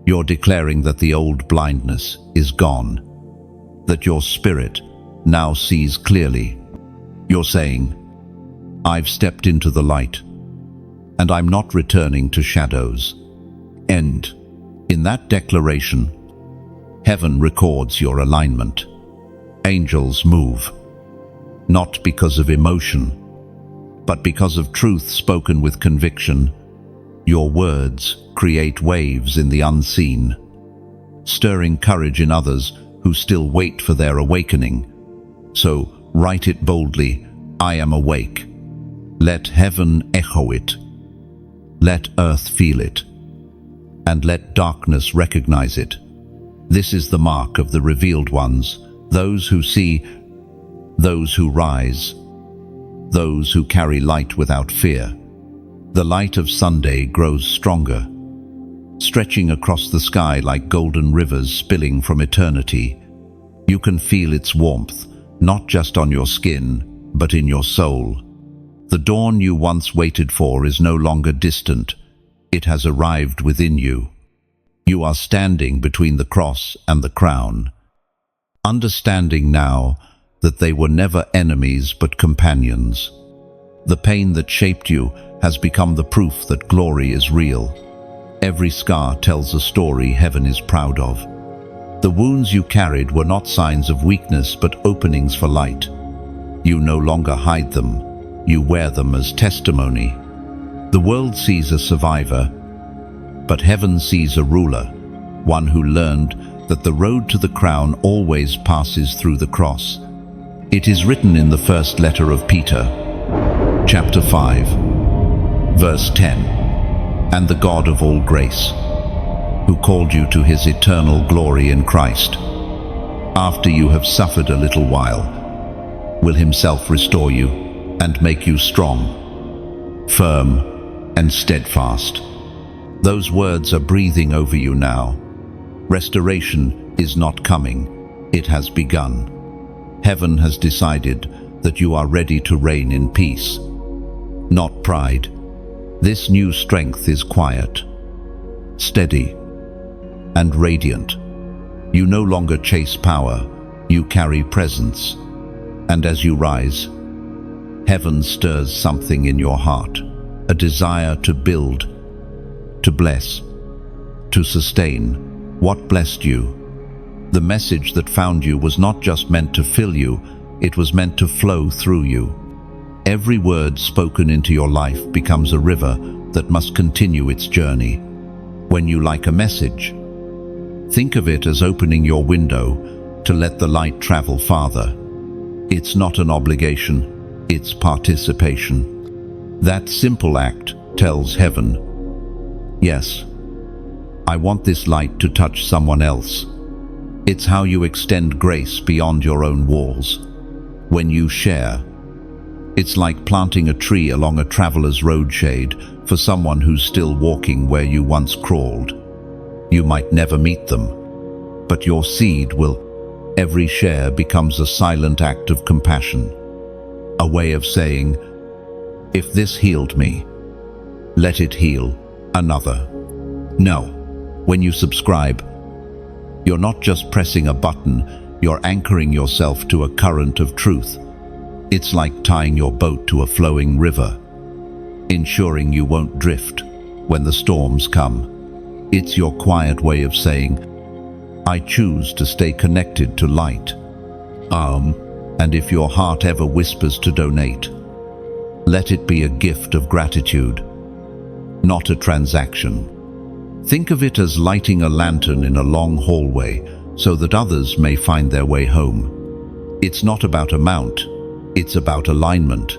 S1: You're declaring that the old blindness is gone, that your spirit now sees clearly. You're saying, "I've stepped into the light, and I'm not returning to shadows." End. In that declaration, heaven records your alignment. Angels move, not because of emotion, but because of truth spoken with conviction. Your words create waves in the unseen, stirring courage in others who still wait for their awakening. So write it boldly, "I am awake." Let heaven echo it. Let earth feel it. And let darkness recognize it. This is the mark of the revealed ones, those who see, those who rise, those who carry light without fear. The light of Sunday grows stronger, stretching across the sky like golden rivers spilling from eternity. You can feel its warmth, not just on your skin, but in your soul. The dawn you once waited for is no longer distant. It has arrived within you. You are standing between the cross and the crown, understanding now that they were never enemies but companions. The pain that shaped you has become the proof that glory is real. Every scar tells a story heaven is proud of. The wounds you carried were not signs of weakness but openings for light. You no longer hide them, you wear them as testimony. The world sees a survivor, but heaven sees a ruler, one who learned that the road to the crown always passes through the cross. It is written in the first letter of Peter, chapter 5, verse 10, "And the God of all grace, who called you to his eternal glory in Christ, after you have suffered a little while, will himself restore you and make you strong, firm, and steadfast." Those words are breathing over you now. Restoration is not coming, it has begun. Heaven has decided that you are ready to reign in peace, not pride. This new strength is quiet, steady, and radiant. You no longer chase power, you carry presence. And as you rise, heaven stirs something in your heart, a desire to build, to bless, to sustain. What blessed you? The message that found you was not just meant to fill you, it was meant to flow through you. Every word spoken into your life becomes a river that must continue its journey. When you like a message, think of it as opening your window to let the light travel farther. It's not an obligation, it's participation. That simple act tells heaven, "Yes, I want this light to touch someone else." It's how you extend grace beyond your own walls. When you share, it's like planting a tree along a traveler's road shade for someone who's still walking where you once crawled. You might never meet them, but your seed will. Every share becomes a silent act of compassion, a way of saying, "If this healed me, let it heal another." No, when you subscribe, you're not just pressing a button, you're anchoring yourself to a current of truth. It's like tying your boat to a flowing river, ensuring you won't drift when the storms come. It's your quiet way of saying, I choose to stay connected to light. And if your heart ever whispers to donate, let it be a gift of gratitude, not a transaction. Think of it as lighting a lantern in a long hallway so that others may find their way home. It's not about amount, it's about alignment.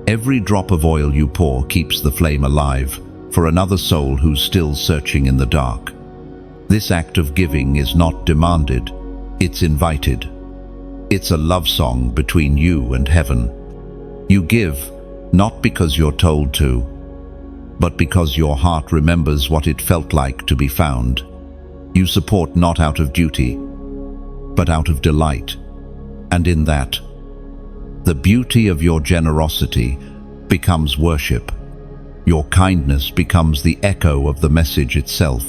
S1: Every drop of oil you pour keeps the flame alive for another soul who's still searching in the dark. This act of giving is not demanded, it's invited. It's a love song between you and heaven. You give, not because you're told to, but because your heart remembers what it felt like to be found. You support not out of duty, but out of delight. And in that, the beauty of your generosity becomes worship. Your kindness becomes the echo of the message itself.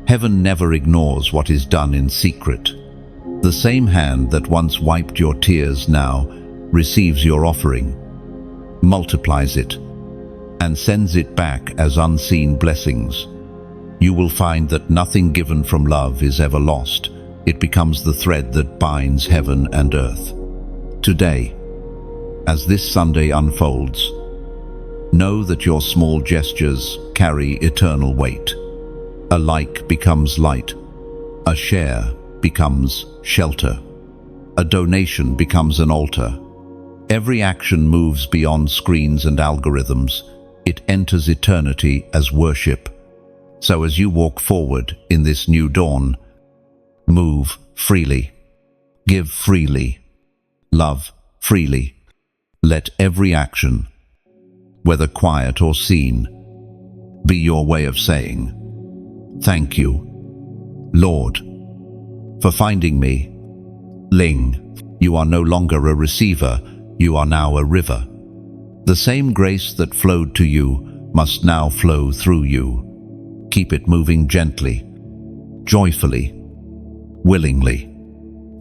S1: Heaven never ignores what is done in secret. The same hand that once wiped your tears now receives your offering, multiplies it, and sends it back as unseen blessings. You will find that nothing given from love is ever lost. It becomes the thread that binds heaven and earth. Today, as this Sunday unfolds, know that your small gestures carry eternal weight. A like becomes light. A share becomes shelter. A donation becomes an altar. Every action moves beyond screens and algorithms. It enters eternity as worship. So as you walk forward in this new dawn, move freely, give freely, love freely. Let every action, whether quiet or seen, be your way of saying, thank you, Lord, for finding me. Ling, you are no longer a receiver, you are now a river. The same grace that flowed to you must now flow through you. Keep it moving gently, joyfully, willingly.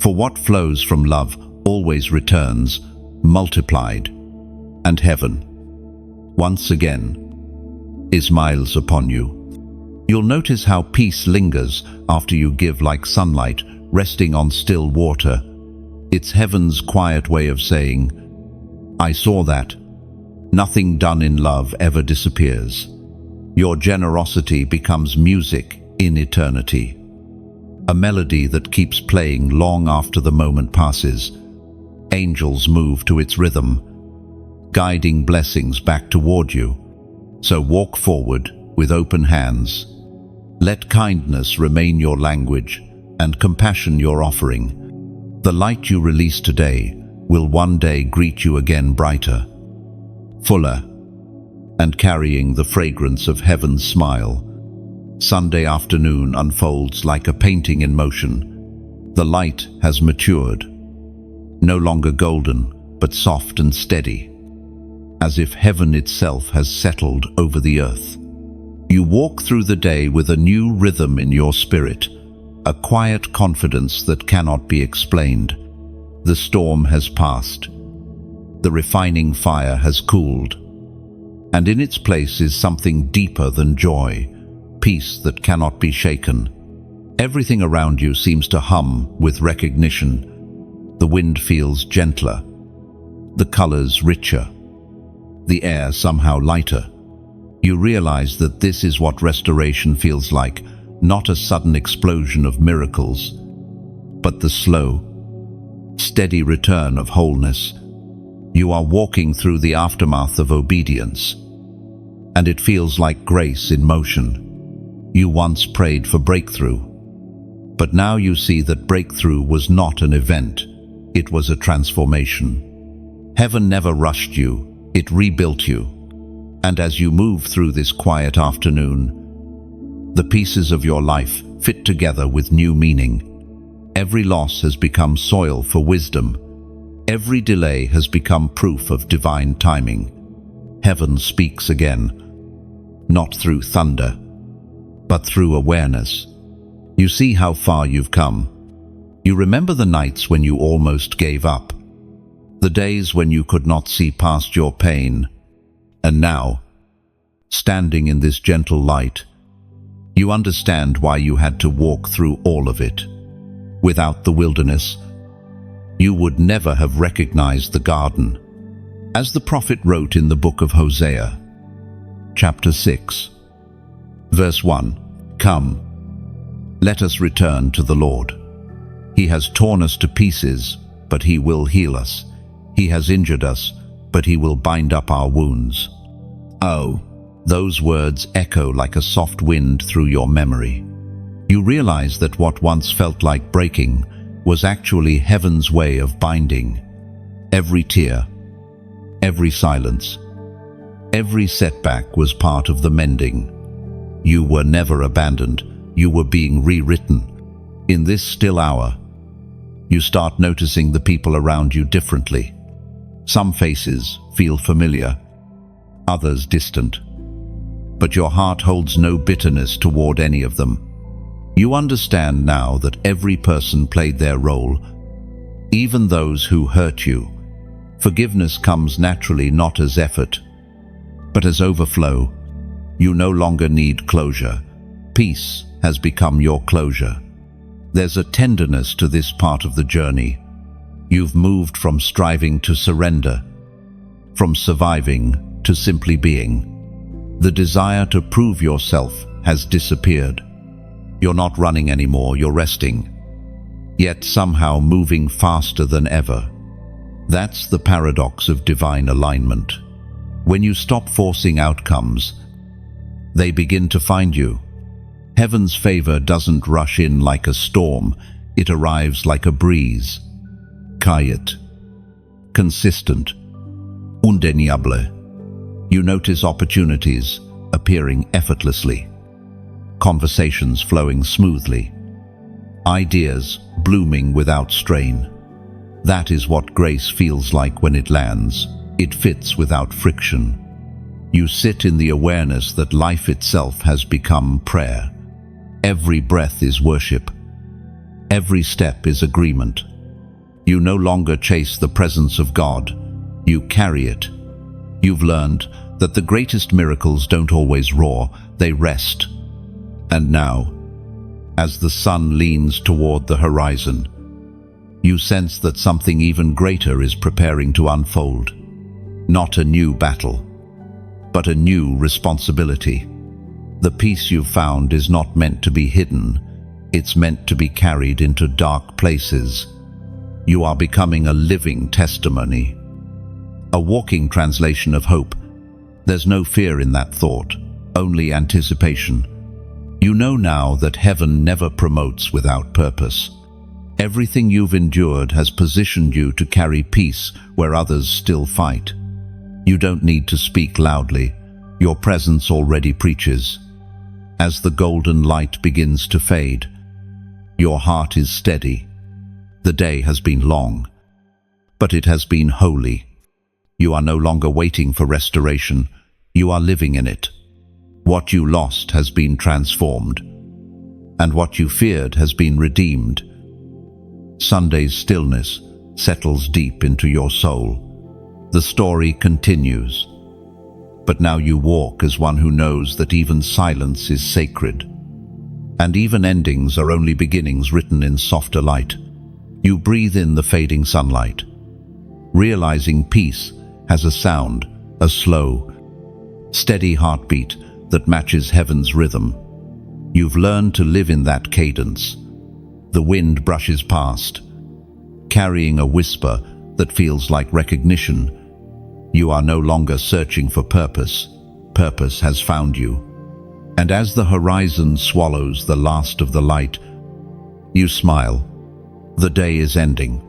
S1: For what flows from love always returns, multiplied, and heaven, once again, smiles upon you. You'll notice how peace lingers after you give, like sunlight resting on still water. It's heaven's quiet way of saying, I saw that. Nothing done in love ever disappears. Your generosity becomes music in eternity. A melody that keeps playing long after the moment passes. Angels move to its rhythm, guiding blessings back toward you. So walk forward with open hands. Let kindness remain your language and compassion your offering. The light you release today will one day greet you again brighter, fuller, and carrying the fragrance of heaven's smile. Sunday afternoon unfolds like a painting in motion. The light has matured, no longer golden, but soft and steady, as if heaven itself has settled over the earth. You walk through the day with a new rhythm in your spirit, a quiet confidence that cannot be explained. The storm has passed. The refining fire has cooled. And in its place is something deeper than joy, peace that cannot be shaken. Everything around you seems to hum with recognition. The wind feels gentler, the colors richer, the air somehow lighter. You realize that this is what restoration feels like, not a sudden explosion of miracles, but the slow, steady return of wholeness. You are walking through the aftermath of obedience, and it feels like grace in motion. You once prayed for breakthrough, but now you see that breakthrough was not an event, it was a transformation. Heaven never rushed you, it rebuilt you. And as you move through this quiet afternoon, the pieces of your life fit together with new meaning. Every loss has become soil for wisdom. Every delay has become proof of divine timing. Heaven speaks again, not through thunder, but through awareness. You see how far you've come. You remember the nights when you almost gave up, The days when you could not see past your pain, and now, standing in this gentle light, you understand why you had to walk through all of it. Without the wilderness, you would never have recognized the garden. As the prophet wrote in the book of Hosea, chapter 6, verse 1, "Come, let us return to the Lord. He has torn us to pieces, but he will heal us. He has injured us, but he will bind up our wounds." Oh, those words echo like a soft wind through your memory. You realize that what once felt like breaking was actually heaven's way of binding. Every tear, every silence, every setback was part of the mending. You were never abandoned. You were being rewritten. In this still hour, you start noticing the people around you differently. Some faces feel familiar, others distant. But your heart holds no bitterness toward any of them. You understand now that every person played their role, even those who hurt you. Forgiveness comes naturally, not as effort, but as overflow. You no longer need closure. Peace has become your closure. There's a tenderness to this part of the journey. You've moved from striving to surrender, from surviving to simply being. The desire to prove yourself has disappeared. You're not running anymore, you're resting, yet somehow moving faster than ever. That's the paradox of divine alignment. When you stop forcing outcomes, they begin to find you. Heaven's favor doesn't rush in like a storm, it arrives like a breeze. Quiet, consistent, undeniable. You notice opportunities appearing effortlessly, conversations flowing smoothly, ideas blooming without strain. That is what grace feels like when it lands. It fits without friction. You sit in the awareness that life itself has become prayer. Every breath is worship. Every step is agreement. You no longer chase the presence of God. You carry it. You've learned that the greatest miracles don't always roar, they rest. And now, as the sun leans toward the horizon, you sense that something even greater is preparing to unfold. Not a new battle, but a new responsibility. The peace you've found is not meant to be hidden, it's meant to be carried into dark places. You are becoming a living testimony, a walking translation of hope. There's no fear in that thought, only anticipation. You know now that heaven never promotes without purpose. Everything you've endured has positioned you to carry peace where others still fight. You don't need to speak loudly. Your presence already preaches. As the golden light begins to fade, your heart is steady. The day has been long, but it has been holy. You are no longer waiting for restoration. You are living in it. What you lost has been transformed, and what you feared has been redeemed. Sunday's stillness settles deep into your soul. The story continues, but now you walk as one who knows that even silence is sacred, and even endings are only beginnings written in softer light. You breathe in the fading sunlight, realizing peace has a sound, a slow, steady heartbeat that matches heaven's rhythm. You've learned to live in that cadence. The wind brushes past, carrying a whisper that feels like recognition. You are no longer searching for purpose. Purpose has found you. And as the horizon swallows the last of the light, you smile. The day is ending,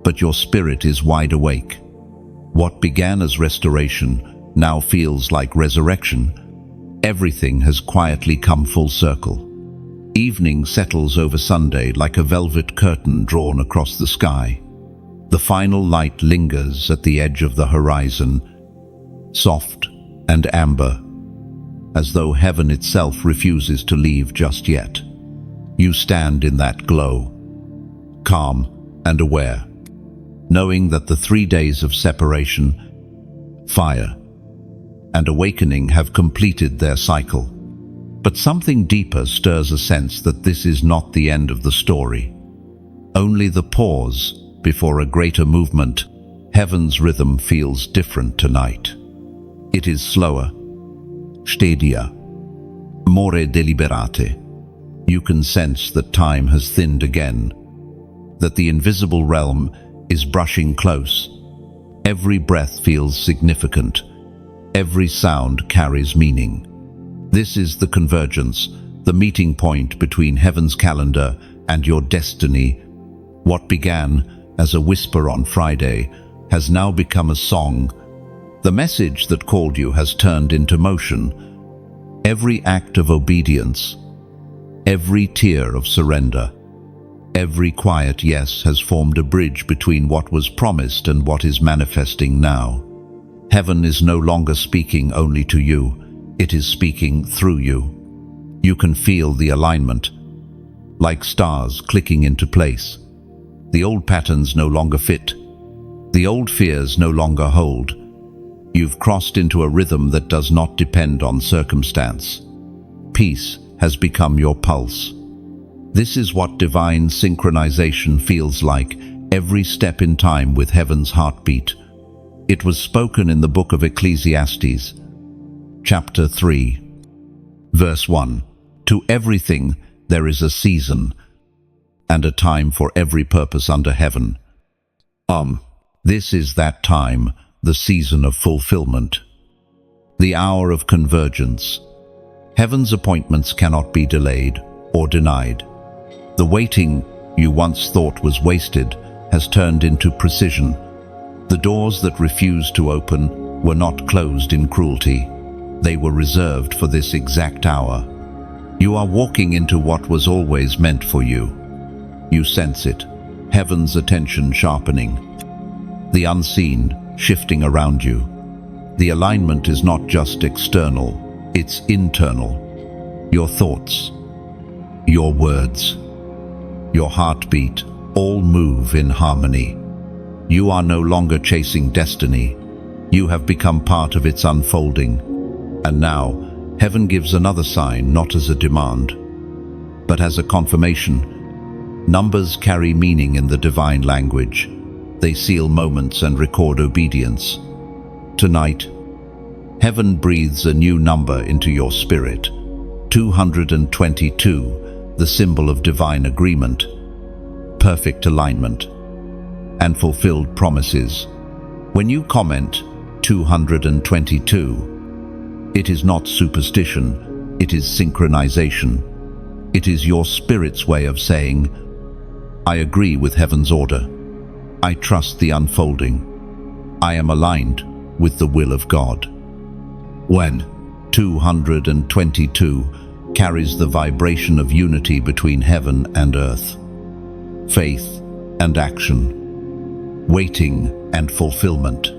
S1: but your spirit is wide awake. What began as restoration now feels like resurrection. Everything has quietly come full circle. Evening settles over Sunday like a velvet curtain drawn across the sky. The final light lingers at the edge of the horizon, soft and amber, as though heaven itself refuses to leave just yet. You stand in that glow, calm and aware. knowing that the 3 days of separation, fire, and awakening have completed their cycle. But something deeper stirs a sense that this is not the end of the story. Only the pause before a greater movement. Heaven's rhythm feels different tonight. It is slower, steadier, more deliberate. You can sense that time has thinned again, that the invisible realm is brushing close. Every breath feels significant. Every sound carries meaning. This is the convergence, the meeting point between heaven's calendar and your destiny. What began as a whisper on Friday has now become a song. The message that called you has turned into motion. Every act of obedience, every tear of surrender, every quiet yes has formed a bridge between what was promised and what is manifesting now. Heaven is no longer speaking only to you, it is speaking through you. You can feel the alignment, like stars clicking into place. The old patterns no longer fit. The old fears no longer hold. You've crossed into a rhythm that does not depend on circumstance. Peace has become your pulse. This is what divine synchronization feels like, every step in time with heaven's heartbeat. It was spoken in the book of Ecclesiastes, chapter 3, verse 1. To everything there is a season, and a time for every purpose under heaven. This is that time, the season of fulfillment, the hour of convergence. Heaven's appointments cannot be delayed or denied. The waiting you once thought was wasted has turned into precision. The doors that refused to open were not closed in cruelty. They were reserved for this exact hour. You are walking into what was always meant for you. You sense it, heaven's attention sharpening, the unseen shifting around you. The alignment is not just external, it's internal. Your thoughts, your words, your heartbeat all move in harmony. You are no longer chasing destiny. You have become part of its unfolding. And now, heaven gives another sign, not as a demand, but as a confirmation. Numbers carry meaning in the divine language. They seal moments and record obedience. Tonight, heaven breathes a new number into your spirit. 222, the symbol of divine agreement, perfect alignment, and fulfilled promises. When you comment 222, it is not superstition, it is synchronization. It is your spirit's way of saying, I agree with heaven's order. I trust the unfolding. I am aligned with the will of God. When 222 carries the vibration of unity between heaven and earth, faith and action, waiting and fulfillment.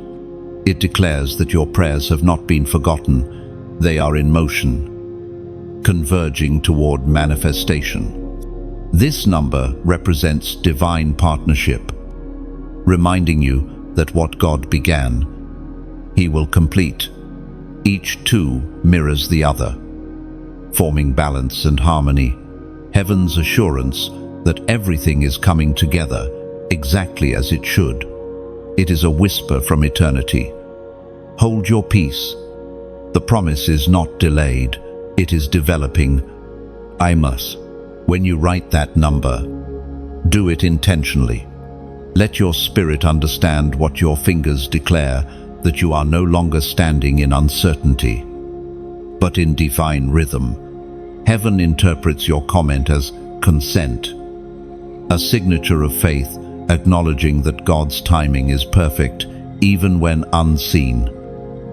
S1: It declares that your prayers have not been forgotten. They are in motion, converging toward manifestation. This number represents divine partnership, reminding you that what God began, He will complete. Each two mirrors the other, forming balance and harmony. Heaven's assurance that everything is coming together exactly as it should. It is a whisper from eternity. Hold your peace. The promise is not delayed, it is developing. When you write that number, do it intentionally. Let your spirit understand what your fingers declare, that you are no longer standing in uncertainty, but in divine rhythm. Heaven interprets your comment as consent, a signature of faith, acknowledging that God's timing is perfect, even when unseen.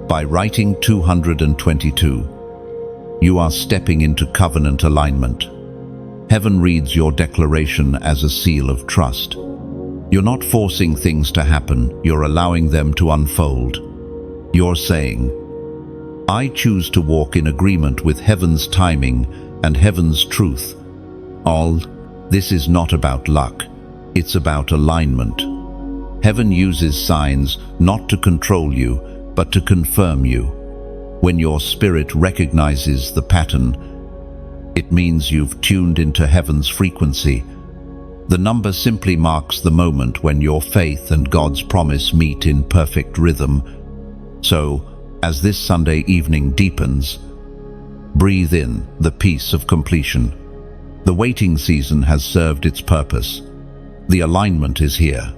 S1: By writing 222, you are stepping into covenant alignment. Heaven reads your declaration as a seal of trust. You're not forcing things to happen, you're allowing them to unfold. You're saying, I choose to walk in agreement with heaven's timing and heaven's truth. This is not about luck, it's about alignment. Heaven uses signs not to control you, but to confirm you. When your spirit recognizes the pattern, it means you've tuned into heaven's frequency. The number simply marks the moment when your faith and God's promise meet in perfect rhythm. So, as this Sunday evening deepens, breathe in the peace of completion. The waiting season has served its purpose. The alignment is here.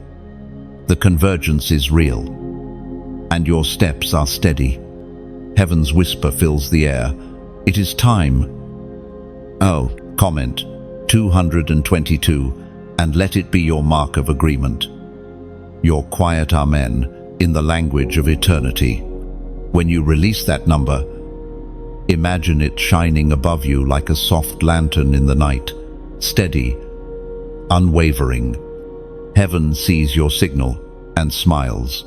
S1: The convergence is real. And your steps are steady. Heaven's whisper fills the air. It is time. Oh, comment 222, and let it be your mark of agreement. Your quiet amen in the language of eternity. When you release that number, imagine it shining above you like a soft lantern in the night, steady, unwavering. Heaven sees your signal and smiles.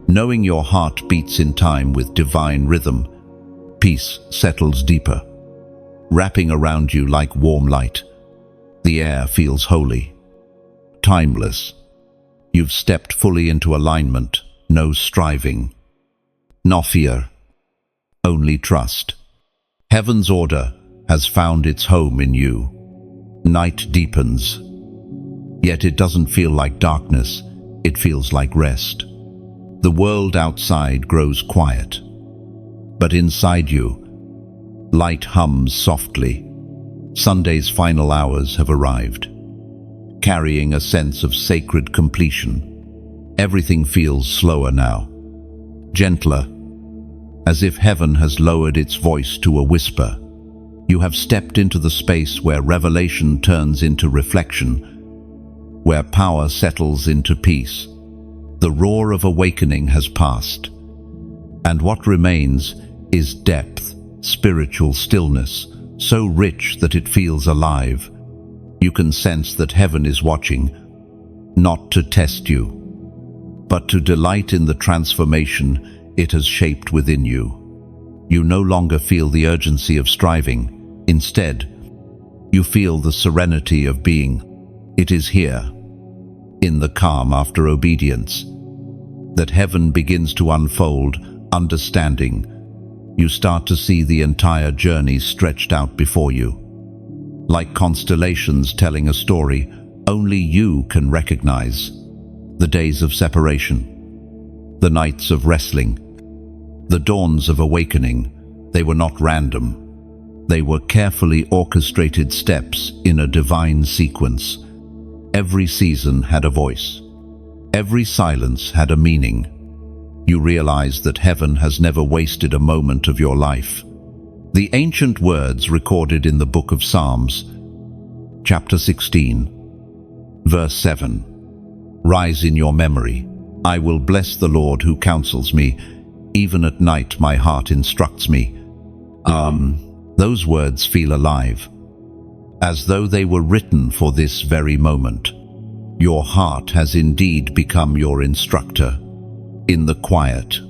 S1: Knowing your heart beats in time with divine rhythm, peace settles deeper, wrapping around you like warm light. The air feels holy, timeless. You've stepped fully into alignment, no striving, no fear, only trust. Heaven's order has found its home in you. Night deepens, yet it doesn't feel like darkness, it feels like rest. The world outside grows quiet, but inside you, light hums softly. Sunday's final hours have arrived, carrying a sense of sacred completion. Everything feels slower now, gentler, as if heaven has lowered its voice to a whisper. You have stepped into the space where revelation turns into reflection, where power settles into peace. The roar of awakening has passed, and what remains is depth, spiritual stillness, so rich that it feels alive. You can sense that heaven is watching, not to test you, but to delight in the transformation it has shaped within you. You no longer feel the urgency of striving. Instead, you feel the serenity of being. It is here, in the calm after obedience, that heaven begins to unfold, understanding. You start to see the entire journey stretched out before you. Like constellations telling a story only you can recognize. The days of separation, the nights of wrestling, the dawns of awakening, they were not random. They were carefully orchestrated steps in a divine sequence. Every season had a voice. Every silence had a meaning. You realize that heaven has never wasted a moment of your life. The ancient words recorded in the book of Psalms, chapter 16, verse 7, rise in your memory. I will bless the Lord who counsels me. Even at night my heart instructs me. Those words feel alive, as though they were written for this very moment. Your heart has indeed become your instructor. In the quiet,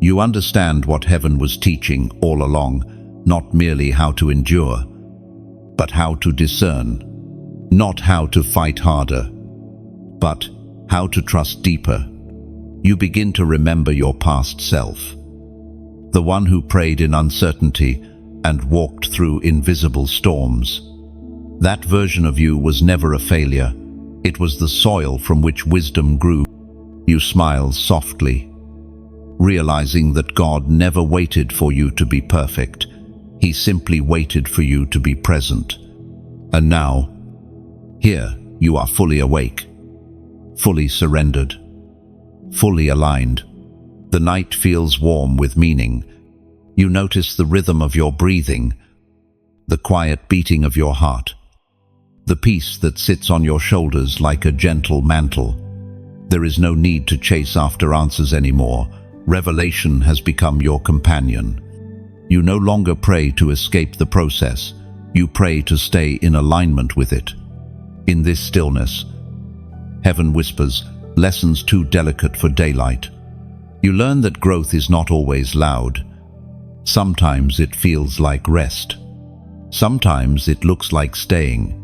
S1: you understand what heaven was teaching all along, not merely how to endure, but how to discern, not how to fight harder, but how to trust deeper. You begin to remember your past self, the one who prayed in uncertainty and walked through invisible storms. That version of you was never a failure. It was the soil from which wisdom grew. You smile softly, realizing that God never waited for you to be perfect. He simply waited for you to be present. And now, here you are fully awake, fully surrendered, fully aligned. The night feels warm with meaning. You notice the rhythm of your breathing, the quiet beating of your heart, the peace that sits on your shoulders like a gentle mantle. There is no need to chase after answers anymore. Revelation has become your companion. You no longer pray to escape the process. You pray to stay in alignment with it. In this stillness, heaven whispers lessons too delicate for daylight. You learn that growth is not always loud. Sometimes it feels like rest. Sometimes it looks like staying.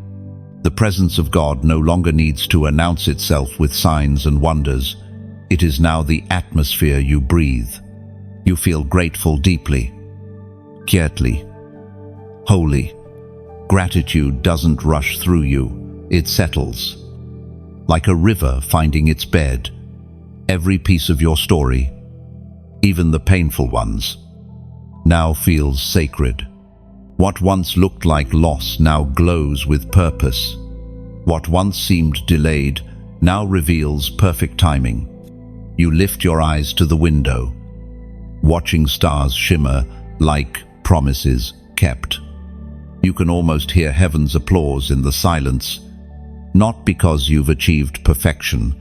S1: The presence of God no longer needs to announce itself with signs and wonders. It is now the atmosphere you breathe. You feel grateful deeply, quietly, holy. Gratitude doesn't rush through you, it settles. Like a river finding its bed, every piece of your story, even the painful ones, now feels sacred. What once looked like loss now glows with purpose. What once seemed delayed now reveals perfect timing. You lift your eyes to the window, watching stars shimmer like promises kept. You can almost hear heaven's applause in the silence, not because you've achieved perfection,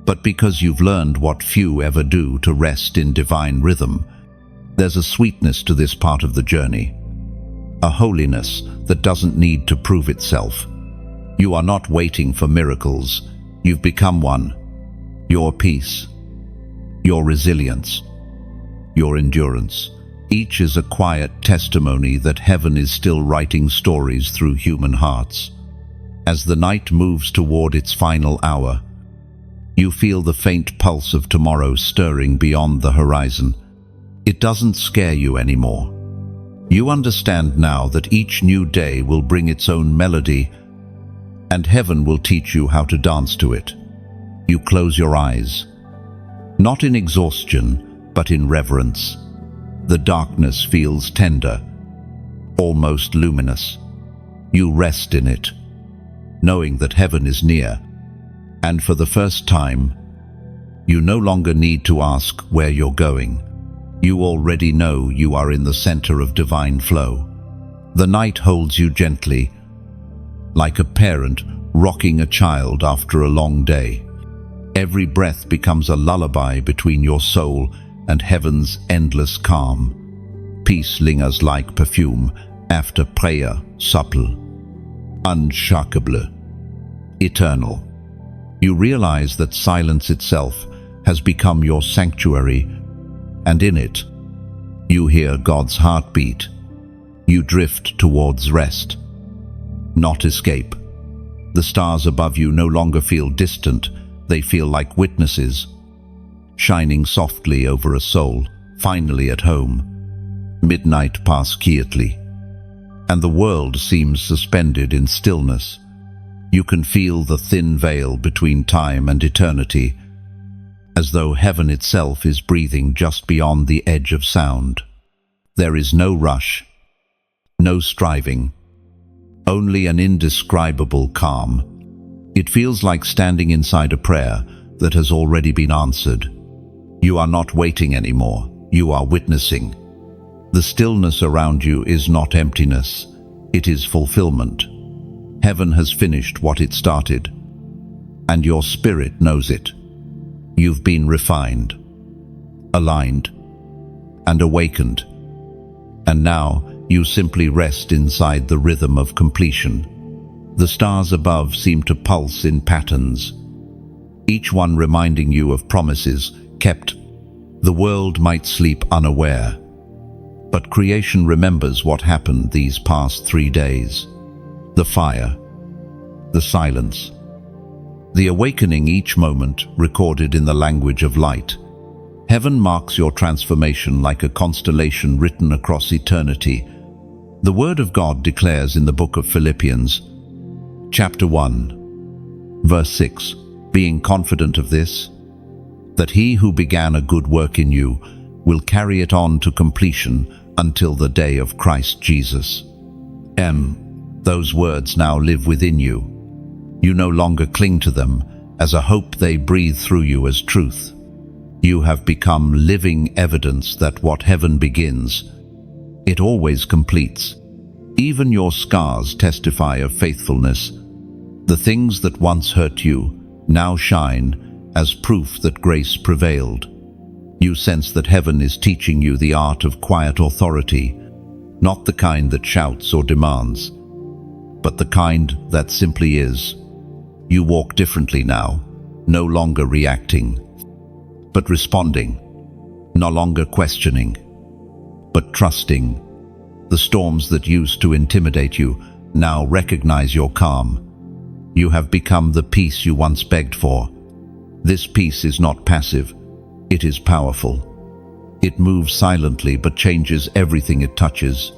S1: but because you've learned what few ever do, to rest in divine rhythm. There's a sweetness to this part of the journey, a holiness that doesn't need to prove itself. You are not waiting for miracles. You've become one. Your peace, your resilience, your endurance. Each is a quiet testimony that heaven is still writing stories through human hearts. As the night moves toward its final hour, you feel the faint pulse of tomorrow stirring beyond the horizon. It doesn't scare you anymore. You understand now that each new day will bring its own melody, and heaven will teach you how to dance to it. You close your eyes, not in exhaustion, but in reverence. The darkness feels tender, almost luminous. You rest in it, knowing that heaven is near. And for the first time, you no longer need to ask where you're going. You already know you are in the center of divine flow. The night holds you gently, like a parent rocking a child after a long day. Every breath becomes a lullaby between your soul and heaven's endless calm. Peace lingers like perfume after prayer, supple, unshakable, eternal. You realize that silence itself has become your sanctuary, and in it, you hear God's heartbeat. You drift towards rest, not escape. The stars above you no longer feel distant, they feel like witnesses, shining softly over a soul, finally at home. Midnight passes quietly, and the world seems suspended in stillness. You can feel the thin veil between time and eternity, as though heaven itself is breathing just beyond the edge of sound. There is no rush, no striving, only an indescribable calm. It feels like standing inside a prayer that has already been answered. You are not waiting anymore, you are witnessing. The stillness around you is not emptiness, it is fulfillment. Heaven has finished what it started, and your spirit knows it. You've been refined, aligned, and awakened, and now you simply rest inside the rhythm of completion. The stars above seem to pulse in patterns, each one reminding you of promises kept. The world might sleep unaware, but creation remembers what happened these past 3 days. The fire, the silence, the awakening, each moment recorded in the language of light. Heaven marks your transformation like a constellation written across eternity. The Word of God declares in the book of Philippians, chapter 1, verse 6, being confident of this, that he who began a good work in you will carry it on to completion until the day of Christ Jesus. Those words now live within you. You no longer cling to them as a hope, they breathe through you as truth. You have become living evidence that what heaven begins, it always completes. Even your scars testify of faithfulness. The things that once hurt you now shine as proof that grace prevailed. You sense that heaven is teaching you the art of quiet authority, not the kind that shouts or demands, but the kind that simply is. You walk differently now, no longer reacting, but responding, no longer questioning, but trusting. The storms that used to intimidate you now recognize your calm. You have become the peace you once begged for. This peace is not passive, it is powerful. It moves silently but changes everything it touches.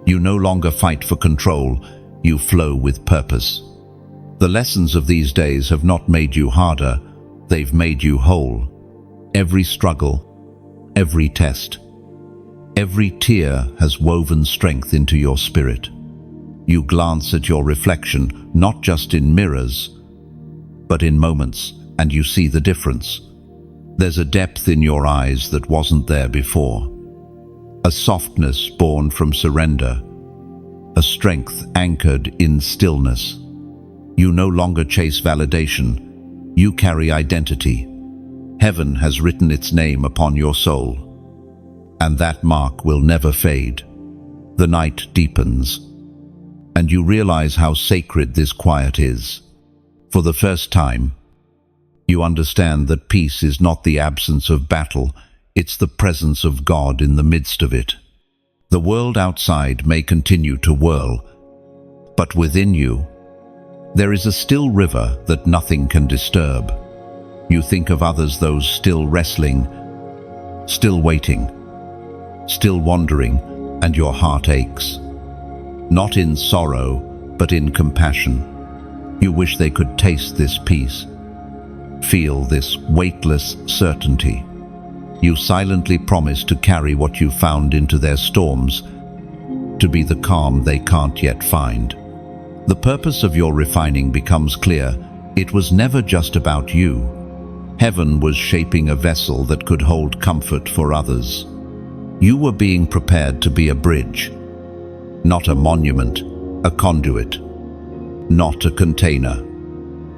S1: You no longer fight for control, you flow with purpose. The lessons of these days have not made you harder, they've made you whole. Every struggle, every test, every tear has woven strength into your spirit. You glance at your reflection, not just in mirrors, but in moments, and you see the difference. There's a depth in your eyes that wasn't there before. A softness born from surrender. A strength anchored in stillness. You no longer chase validation. You carry identity. Heaven has written its name upon your soul. And that mark will never fade. The night deepens. And you realize how sacred this quiet is. For the first time, you understand that peace is not the absence of battle, it's the presence of God in the midst of it. The world outside may continue to whirl, but within you, there is a still river that nothing can disturb. You think of others, those still wrestling, still waiting, still wandering, and your heart aches. Not in sorrow, but in compassion. You wish they could taste this peace, feel this weightless certainty. You silently promise to carry what you found into their storms, to be the calm they can't yet find. The purpose of your refining becomes clear. It was never just about you. Heaven was shaping a vessel that could hold comfort for others. You were being prepared to be a bridge, not a monument, a conduit, not a container.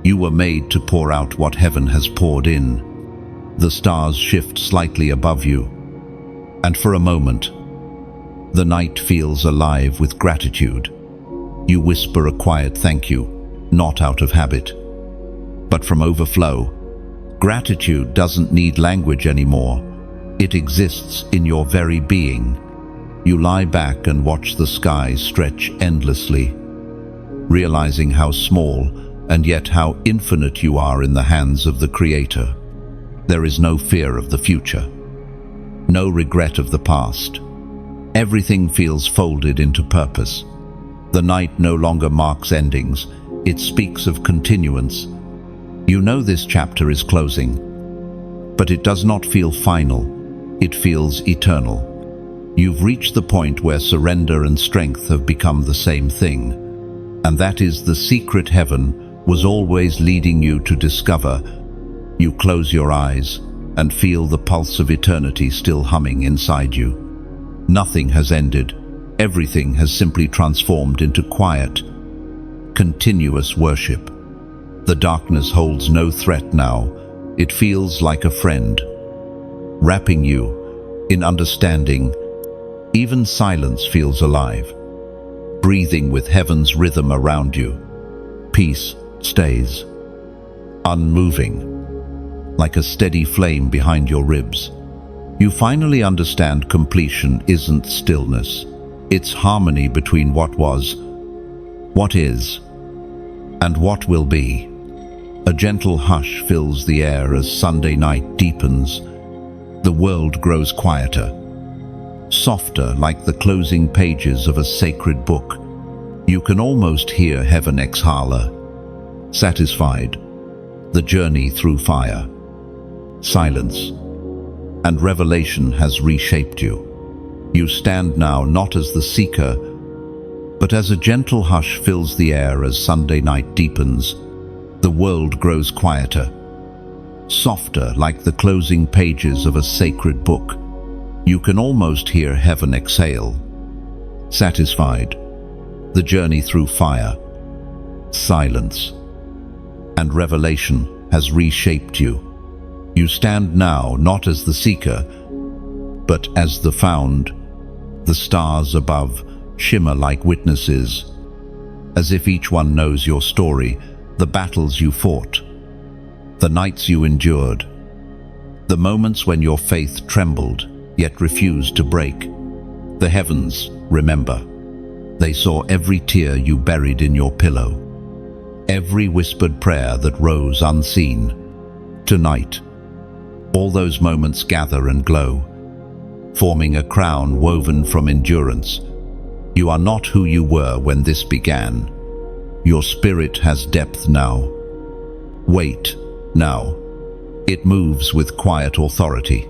S1: You were made to pour out what heaven has poured in. The stars shift slightly above you, and for a moment, the night feels alive with gratitude. You whisper a quiet thank you, not out of habit, but from overflow. Gratitude doesn't need language anymore. It exists in your very being. You lie back and watch the sky stretch endlessly, realizing how small and yet how infinite you are in the hands of the Creator. There is no fear of the future, no regret of the past. Everything feels folded into purpose. The night no longer marks endings, it speaks of continuance. You know this chapter is closing, but it does not feel final, it feels eternal. You've reached the point where surrender and strength have become the same thing, and that is the secret heaven was always leading you to discover. You close your eyes and feel the pulse of eternity still humming inside you. Nothing has ended. Everything has simply transformed into quiet, continuous worship. The darkness holds no threat now. It feels like a friend, wrapping you in understanding. Even silence feels alive, breathing with heaven's rhythm around you. Peace stays, unmoving, like a steady flame behind your ribs. You finally understand completion isn't stillness. It's harmony between what was, what is, and what will be. A gentle hush fills the air as Sunday night deepens. The world grows quieter, softer like the closing pages of a sacred book. You can almost hear heaven exhale, satisfied. The journey through fire, silence, and revelation has reshaped you. You stand now not as the seeker, but as a gentle hush fills the air as Sunday night deepens. The world grows quieter, softer like the closing pages of a sacred book. You can almost hear heaven exhale, satisfied. The journey through fire, silence, and revelation has reshaped you. You stand now not as the seeker, but as the found. The stars above shimmer like witnesses, as if each one knows your story, the battles you fought, the nights you endured, the moments when your faith trembled yet refused to break. The heavens remember. They saw every tear you buried in your pillow, every whispered prayer that rose unseen. Tonight, all those moments gather and glow, forming a crown woven from endurance. You are not who you were when this began. Your spirit has depth now. Weight now. It moves with quiet authority,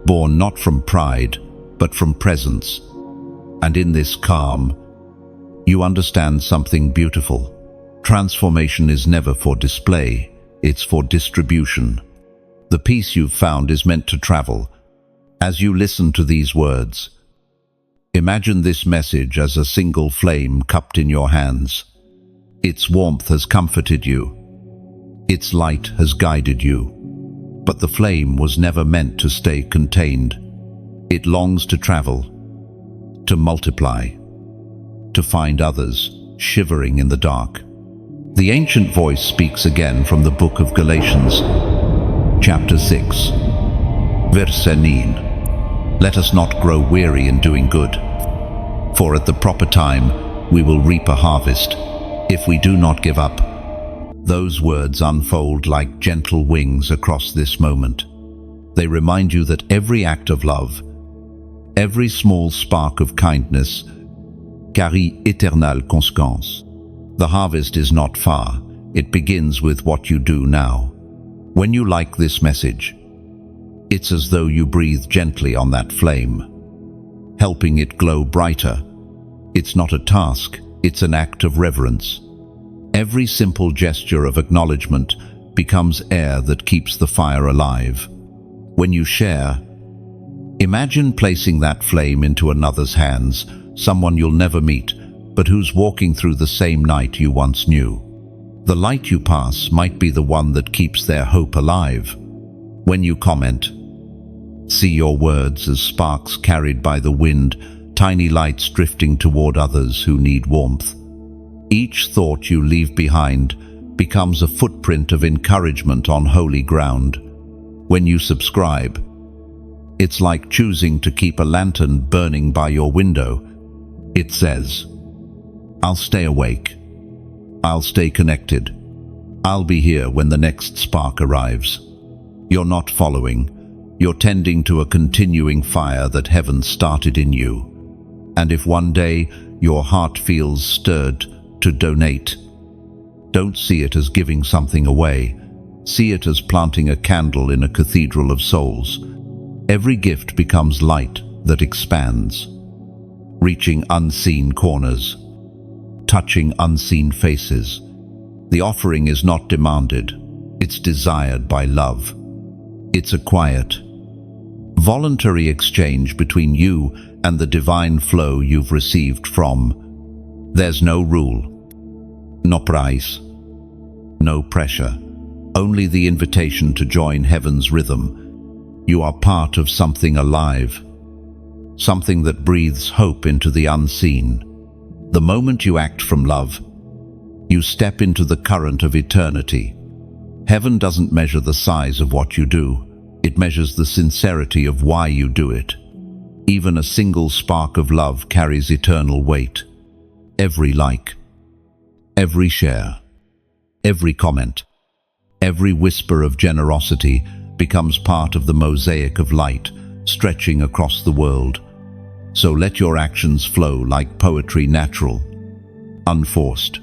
S1: born not from pride, but from presence. And in this calm, you understand something beautiful. Transformation is never for display, it's for distribution. The peace you've found is meant to travel. As you listen to these words, imagine this message as a single flame cupped in your hands. Its warmth has comforted you. Its light has guided you. But the flame was never meant to stay contained. It longs to travel, to multiply, to find others shivering in the dark. The ancient voice speaks again from the book of Galatians, chapter 6, verse 9. Let us not grow weary in doing good, for at the proper time we will reap a harvest, if we do not give up. Those words unfold like gentle wings across this moment. They remind you that every act of love, every small spark of kindness, carry éternelle conséquence. The harvest is not far. It begins with what you do now. When you like this message, it's as though you breathe gently on that flame, helping it glow brighter. It's not a task, it's an act of reverence. Every simple gesture of acknowledgement becomes air that keeps the fire alive. When you share, imagine placing that flame into another's hands, someone you'll never meet, but who's walking through the same night you once knew. The light you pass might be the one that keeps their hope alive. When you comment, see your words as sparks carried by the wind, tiny lights drifting toward others who need warmth. Each thought you leave behind becomes a footprint of encouragement on holy ground. When you subscribe, it's like choosing to keep a lantern burning by your window. It says, I'll stay awake. I'll stay connected. I'll be here when the next spark arrives. You're not following. You're tending to a continuing fire that heaven started in you. And if one day your heart feels stirred to donate, don't see it as giving something away. See it as planting a candle in a cathedral of souls. Every gift becomes light that expands, reaching unseen corners, touching unseen faces. The offering is not demanded, it's desired by love. It's a quiet, voluntary exchange between you and the divine flow you've received from. There's no rule, no price, no pressure, only the invitation to join heaven's rhythm. You are part of something alive, something that breathes hope into the unseen. The moment you act from love, you step into the current of eternity. Heaven doesn't measure the size of what you do, it measures the sincerity of why you do it. Even a single spark of love carries eternal weight. Every like, every share, every comment, every whisper of generosity becomes part of the mosaic of light stretching across the world. So let your actions flow like poetry, natural, unforced,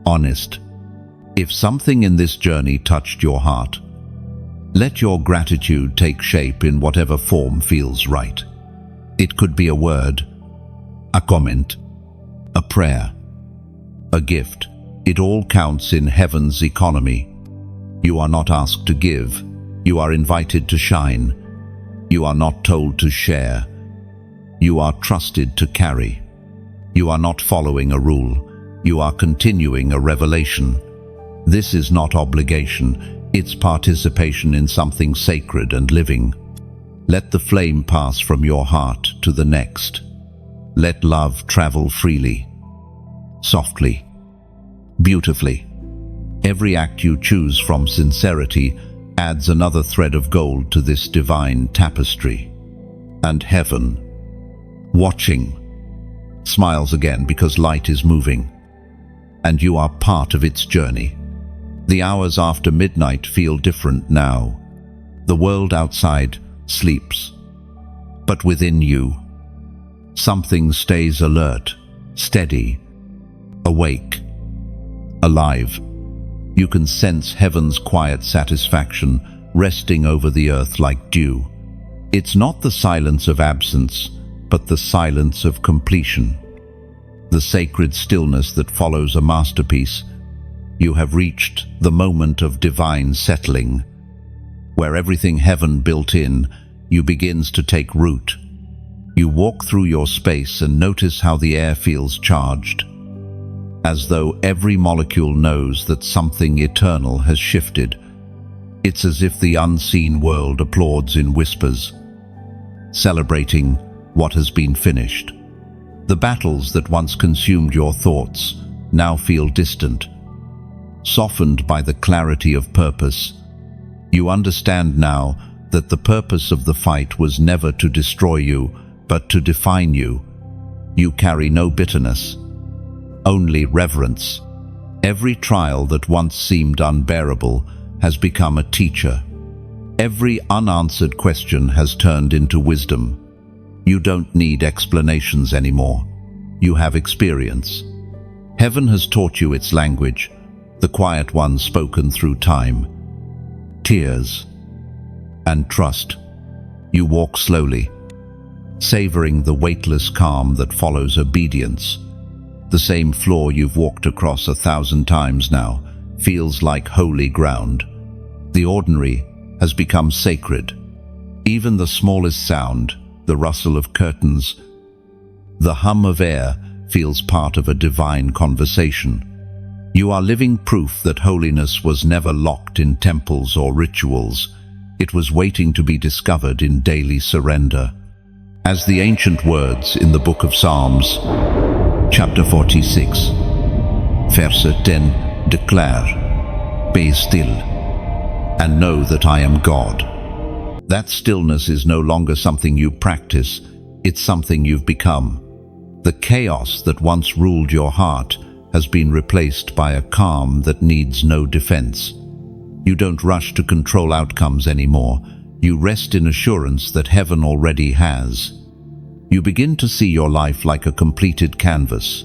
S1: honest. If something in this journey touched your heart, let your gratitude take shape in whatever form feels right. It could be a word, a comment, a prayer, a gift. It all counts in heaven's economy. You are not asked to give, you are invited to shine. You are not told to share, you are trusted to carry. You are not following a rule, you are continuing a revelation. This is not obligation, it's participation in something sacred and living. Let the flame pass from your heart to the next. Let love travel freely, softly, beautifully. Every act you choose from sincerity adds another thread of gold to this divine tapestry. And heaven, watching, smiles again because light is moving. and you are part of its journey. The hours after midnight feel different now. The world outside sleeps. But within you, something stays alert, steady, awake, alive. You can sense heaven's quiet satisfaction resting over the earth like dew. It's not the silence of absence, but the silence of completion. The sacred stillness that follows a masterpiece. You have reached the moment of divine settling, where everything heaven built in you begins to take root. You walk through your space and notice how the air feels charged, as though every molecule knows that something eternal has shifted. It's as if the unseen world applauds in whispers, celebrating what has been finished. The battles that once consumed your thoughts now feel distant, softened by the clarity of purpose. You understand now that the purpose of the fight was never to destroy you, but to define you. You carry no bitterness, only reverence. Every trial that once seemed unbearable has become a teacher. Every unanswered question has turned into wisdom. You don't need explanations anymore. You have experience. Heaven has taught you its language, the quiet one spoken through time, tears, and trust. You walk slowly, savoring the weightless calm that follows obedience. The same floor you've walked across 1,000 times now feels like holy ground. The ordinary has become sacred. Even the smallest sound, the rustle of curtains, the hum of air, feels part of a divine conversation. You are living proof that holiness was never locked in temples or rituals. It was waiting to be discovered in daily surrender. As the ancient words in the book of Psalms, chapter 46, verse 10 declare, "Be still, and know that I am God." That stillness is no longer something you practice, it's something you've become. The chaos that once ruled your heart has been replaced by a calm that needs no defense. You don't rush to control outcomes anymore. You rest in assurance that heaven already has. You begin to see your life like a completed canvas.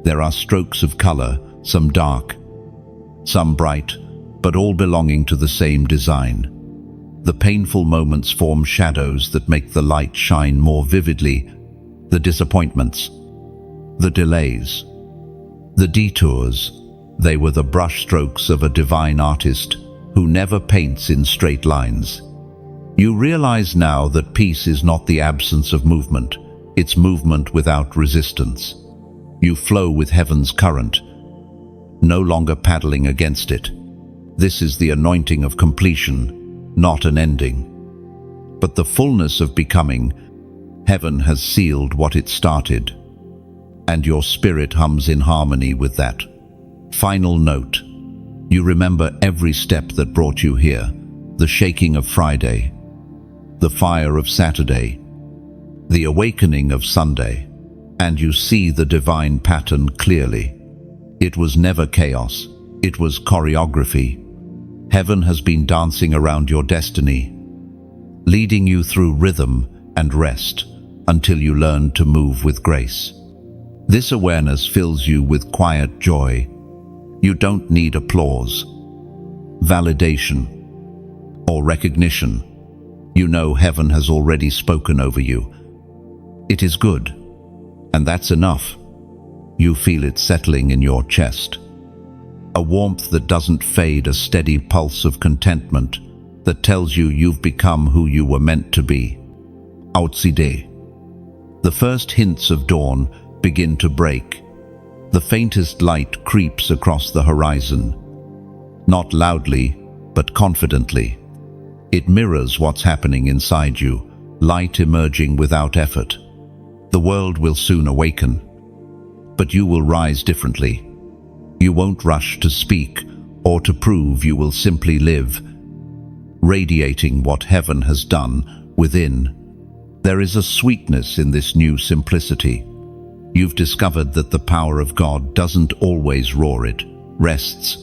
S1: There are strokes of color, some dark, some bright, but all belonging to the same design. The painful moments form shadows that make the light shine more vividly. The disappointments, the delays, the detours, they were the brushstrokes of a divine artist who never paints in straight lines. You realize now that peace is not the absence of movement, it's movement without resistance. You flow with heaven's current, no longer paddling against it. This is the anointing of completion, not an ending, but the fullness of becoming. Heaven has sealed what it started, and your spirit hums in harmony with that. Final note. You remember every step that brought you here, the shaking of Friday, the fire of Saturday, the awakening of Sunday, and you see the divine pattern clearly. It was never chaos, it was choreography. Heaven has been dancing around your destiny, leading you through rhythm and rest until you learn to move with grace. This awareness fills you with quiet joy. You don't need applause, validation, or recognition. You know heaven has already spoken over you. It is good, and that's enough. You feel it settling in your chest. A warmth that doesn't fade, a steady pulse of contentment that tells you you've become who you were meant to be. Outside. The first hints of dawn begin to break. The faintest light creeps across the horizon. Not loudly, but confidently. It mirrors what's happening inside you, light emerging without effort. The world will soon awaken, but you will rise differently. You won't rush to speak or to prove, you will simply live, radiating what heaven has done within. There is a sweetness in this new simplicity. You've discovered that the power of God doesn't always roar, it rests.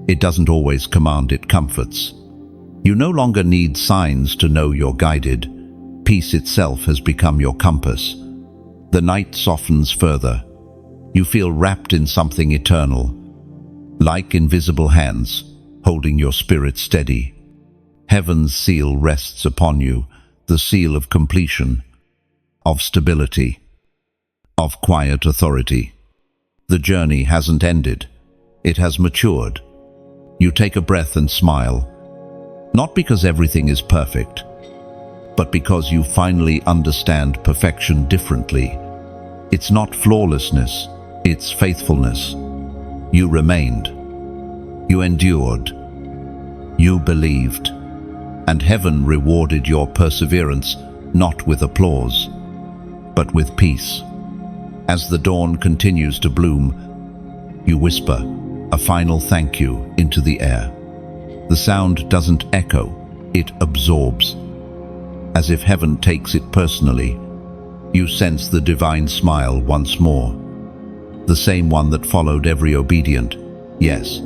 S1: It doesn't always command, it comforts. You no longer need signs to know you're guided. Peace itself has become your compass. The night softens further. You feel wrapped in something eternal, like invisible hands holding your spirit steady. Heaven's seal rests upon you, the seal of completion, of stability, of quiet authority. The journey hasn't ended. It has matured. You take a breath and smile, not because everything is perfect, but because you finally understand perfection differently. It's not flawlessness, it's faithfulness. You remained. You endured. You believed. And heaven rewarded your perseverance, not with applause, but with peace. As the dawn continues to bloom, you whisper a final thank you into the air. The sound doesn't echo, it absorbs. As if heaven takes it personally, you sense the divine smile once more. The same one that followed every obedient. Yes,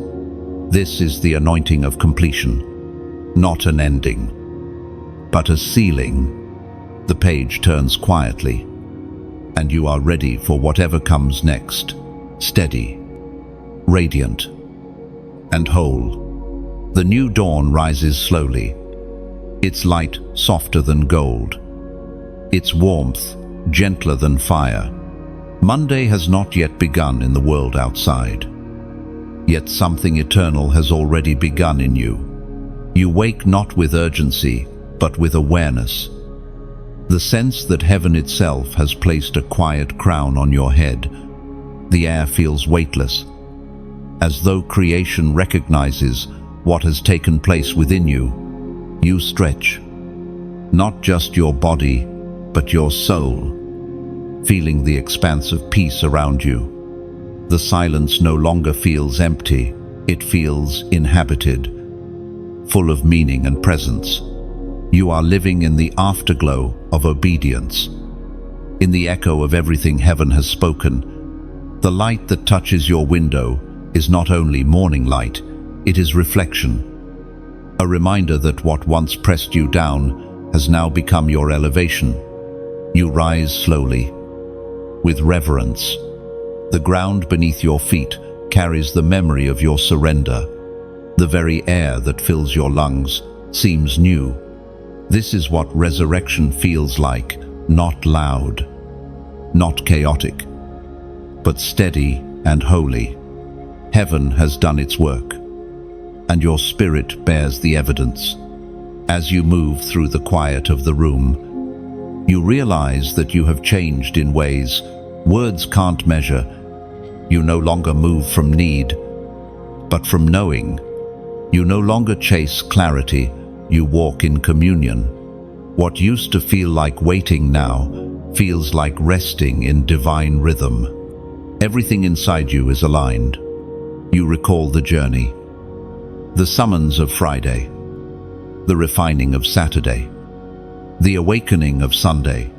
S1: this is the anointing of completion, not an ending, but a sealing. The page turns quietly, and you are ready for whatever comes next, steady, radiant, and whole. The new dawn rises slowly, its light softer than gold, its warmth gentler than fire. Monday has not yet begun in the world outside, yet something eternal has already begun in you. You wake not with urgency, but with awareness. The sense that heaven itself has placed a quiet crown on your head. The air feels weightless, as though creation recognizes what has taken place within you. You stretch, not just your body, but your soul, feeling the expanse of peace around you. The silence no longer feels empty, it feels inhabited, full of meaning and presence. You are living in the afterglow of obedience, in the echo of everything heaven has spoken. The light that touches your window is not only morning light, it is reflection, a reminder that what once pressed you down has now become your elevation. You rise slowly, with reverence. The ground beneath your feet carries the memory of your surrender. The very air that fills your lungs seems new. This is what resurrection feels like, not loud, not chaotic, but steady and holy. Heaven has done its work, and your spirit bears the evidence. As you move through the quiet of the room, you realize that you have changed in ways words can't measure. You no longer move from need, but from knowing. You no longer chase clarity, you walk in communion. What used to feel like waiting now feels like resting in divine rhythm. Everything inside you is aligned. You recall the journey, the summons of Friday, the refining of Saturday, the awakening of Sunday.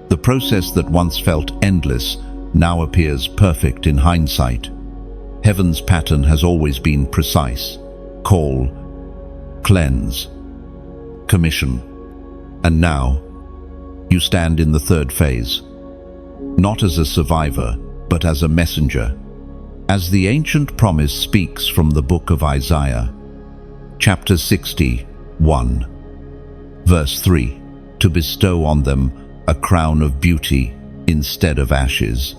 S1: The process that once felt endless now appears perfect in hindsight. Heaven's pattern has always been precise: call, cleanse, commission. And now, you stand in the third phase, not as a survivor, but as a messenger. As the ancient promise speaks from the book of Isaiah, chapter 61, verse 3, to bestow on them a crown of beauty instead of ashes,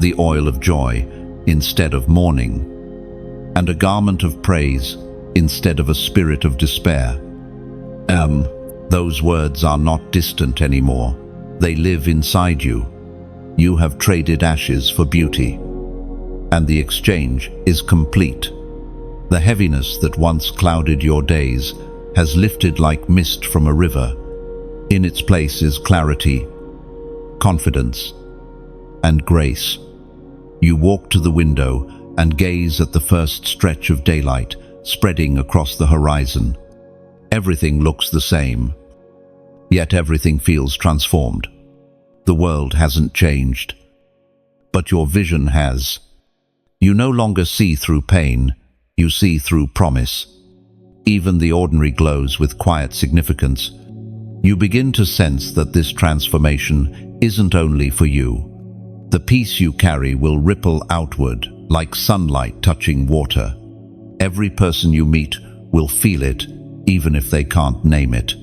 S1: the oil of joy instead of mourning, and a garment of praise instead of a spirit of despair. Those words are not distant anymore. They live inside you. You have traded ashes for beauty, and the exchange is complete. The heaviness that once clouded your days has lifted like mist from a river. In its place is clarity, confidence, and grace. You walk to the window and gaze at the first stretch of daylight spreading across the horizon. Everything looks the same, yet everything feels transformed. The world hasn't changed, but your vision has. You no longer see through pain, you see through promise. Even the ordinary glows with quiet significance. You begin to sense that this transformation isn't only for you. The peace you carry will ripple outward, like sunlight touching water. Every person you meet will feel it, even if they can't name it.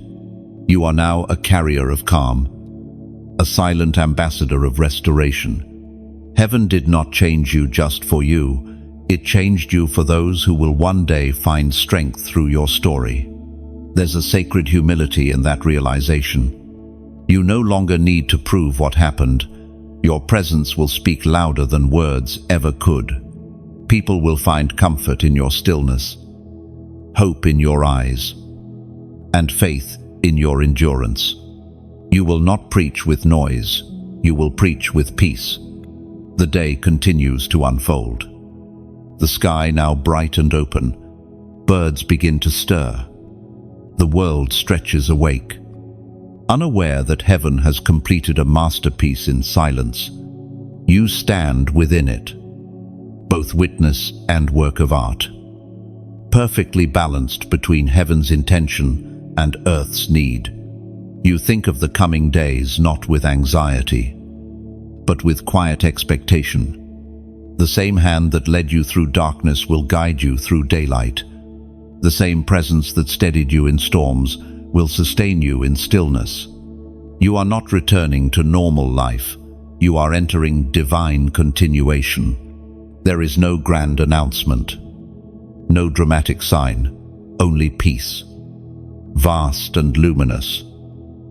S1: You are now a carrier of calm, a silent ambassador of restoration. Heaven did not change you just for you, it changed you for those who will one day find strength through your story. There's a sacred humility in that realization. You no longer need to prove what happened. Your presence will speak louder than words ever could. People will find comfort in your stillness, hope in your eyes, and faith in your endurance. You will not preach with noise, you will preach with peace. The day continues to unfold. The sky now bright and open. Birds begin to stir. The world stretches awake. Unaware that heaven has completed a masterpiece in silence, you stand within it, both witness and work of art, perfectly balanced between heaven's intention and earth's need. You think of the coming days not with anxiety, but with quiet expectation. The same hand that led you through darkness will guide you through daylight. The same presence that steadied you in storms will sustain you in stillness. You are not returning to normal life. You are entering divine continuation. There is no grand announcement, no dramatic sign, only peace, vast and luminous.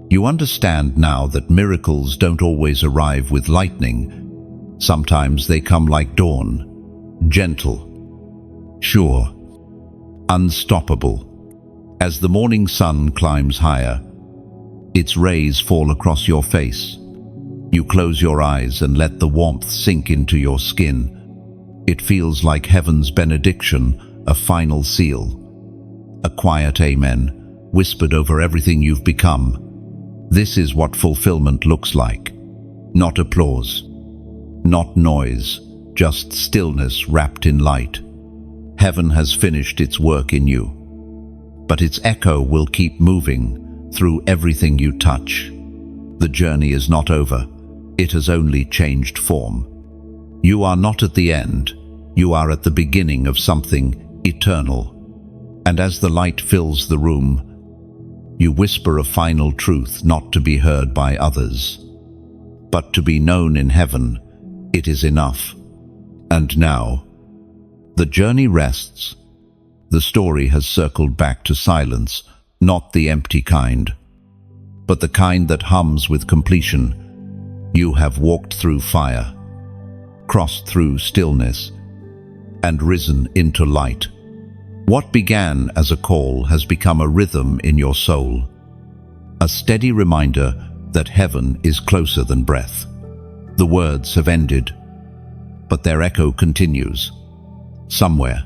S1: You understand now that miracles don't always arrive with lightning. Sometimes they come like dawn, gentle, sure, unstoppable. As the morning sun climbs higher, its rays fall across your face. You close your eyes and let the warmth sink into your skin. It feels like heaven's benediction, a final seal. A quiet amen, whispered over everything you've become. This is what fulfillment looks like. Not applause, not noise, just stillness wrapped in light. Heaven has finished its work in you, but its echo will keep moving through everything you touch. The journey is not over, it has only changed form. You are not at the end, you are at the beginning of something eternal. And as the light fills the room, you whisper a final truth not to be heard by others, but to be known in heaven. It is enough. And now, the journey rests. The story has circled back to silence, not the empty kind, but the kind that hums with completion. You have walked through fire, crossed through stillness, and risen into light. What began as a call has become a rhythm in your soul, a steady reminder that heaven is closer than breath. The words have ended, but their echo continues. Somewhere,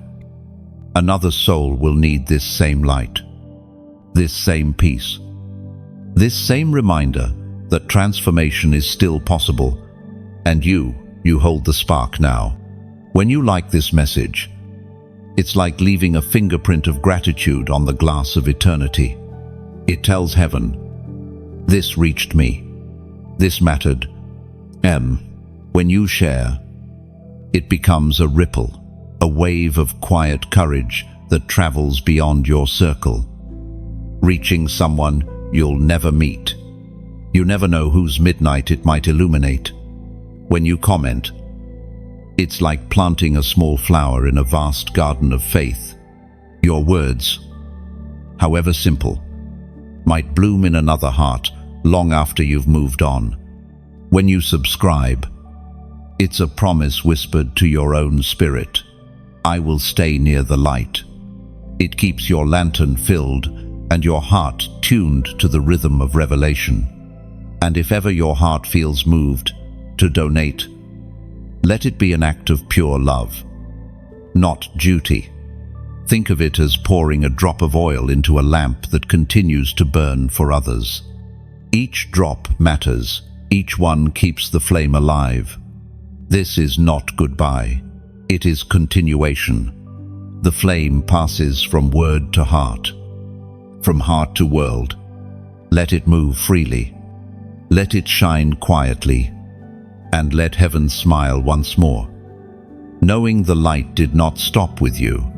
S1: another soul will need this same light, this same peace, this same reminder that transformation is still possible, and you hold the spark now. When you like this message, it's like leaving a fingerprint of gratitude on the glass of eternity. It tells heaven, this reached me, this mattered. When you share, it becomes a ripple, a wave of quiet courage that travels beyond your circle, reaching someone you'll never meet. You never know whose midnight it might illuminate. When you comment, it's like planting a small flower in a vast garden of faith. Your words, however simple, might bloom in another heart long after you've moved on. When you subscribe, it's a promise whispered to your own spirit. I will stay near the light. It keeps your lantern filled and your heart tuned to the rhythm of revelation. And if ever your heart feels moved to donate, let it be an act of pure love, not duty. Think of it as pouring a drop of oil into a lamp that continues to burn for others. Each drop matters, each one keeps the flame alive. This is not goodbye. It is continuation. The flame passes from word to heart, from heart to world. Let it move freely. Let it shine quietly. And let heaven smile once more, knowing the light did not stop with you.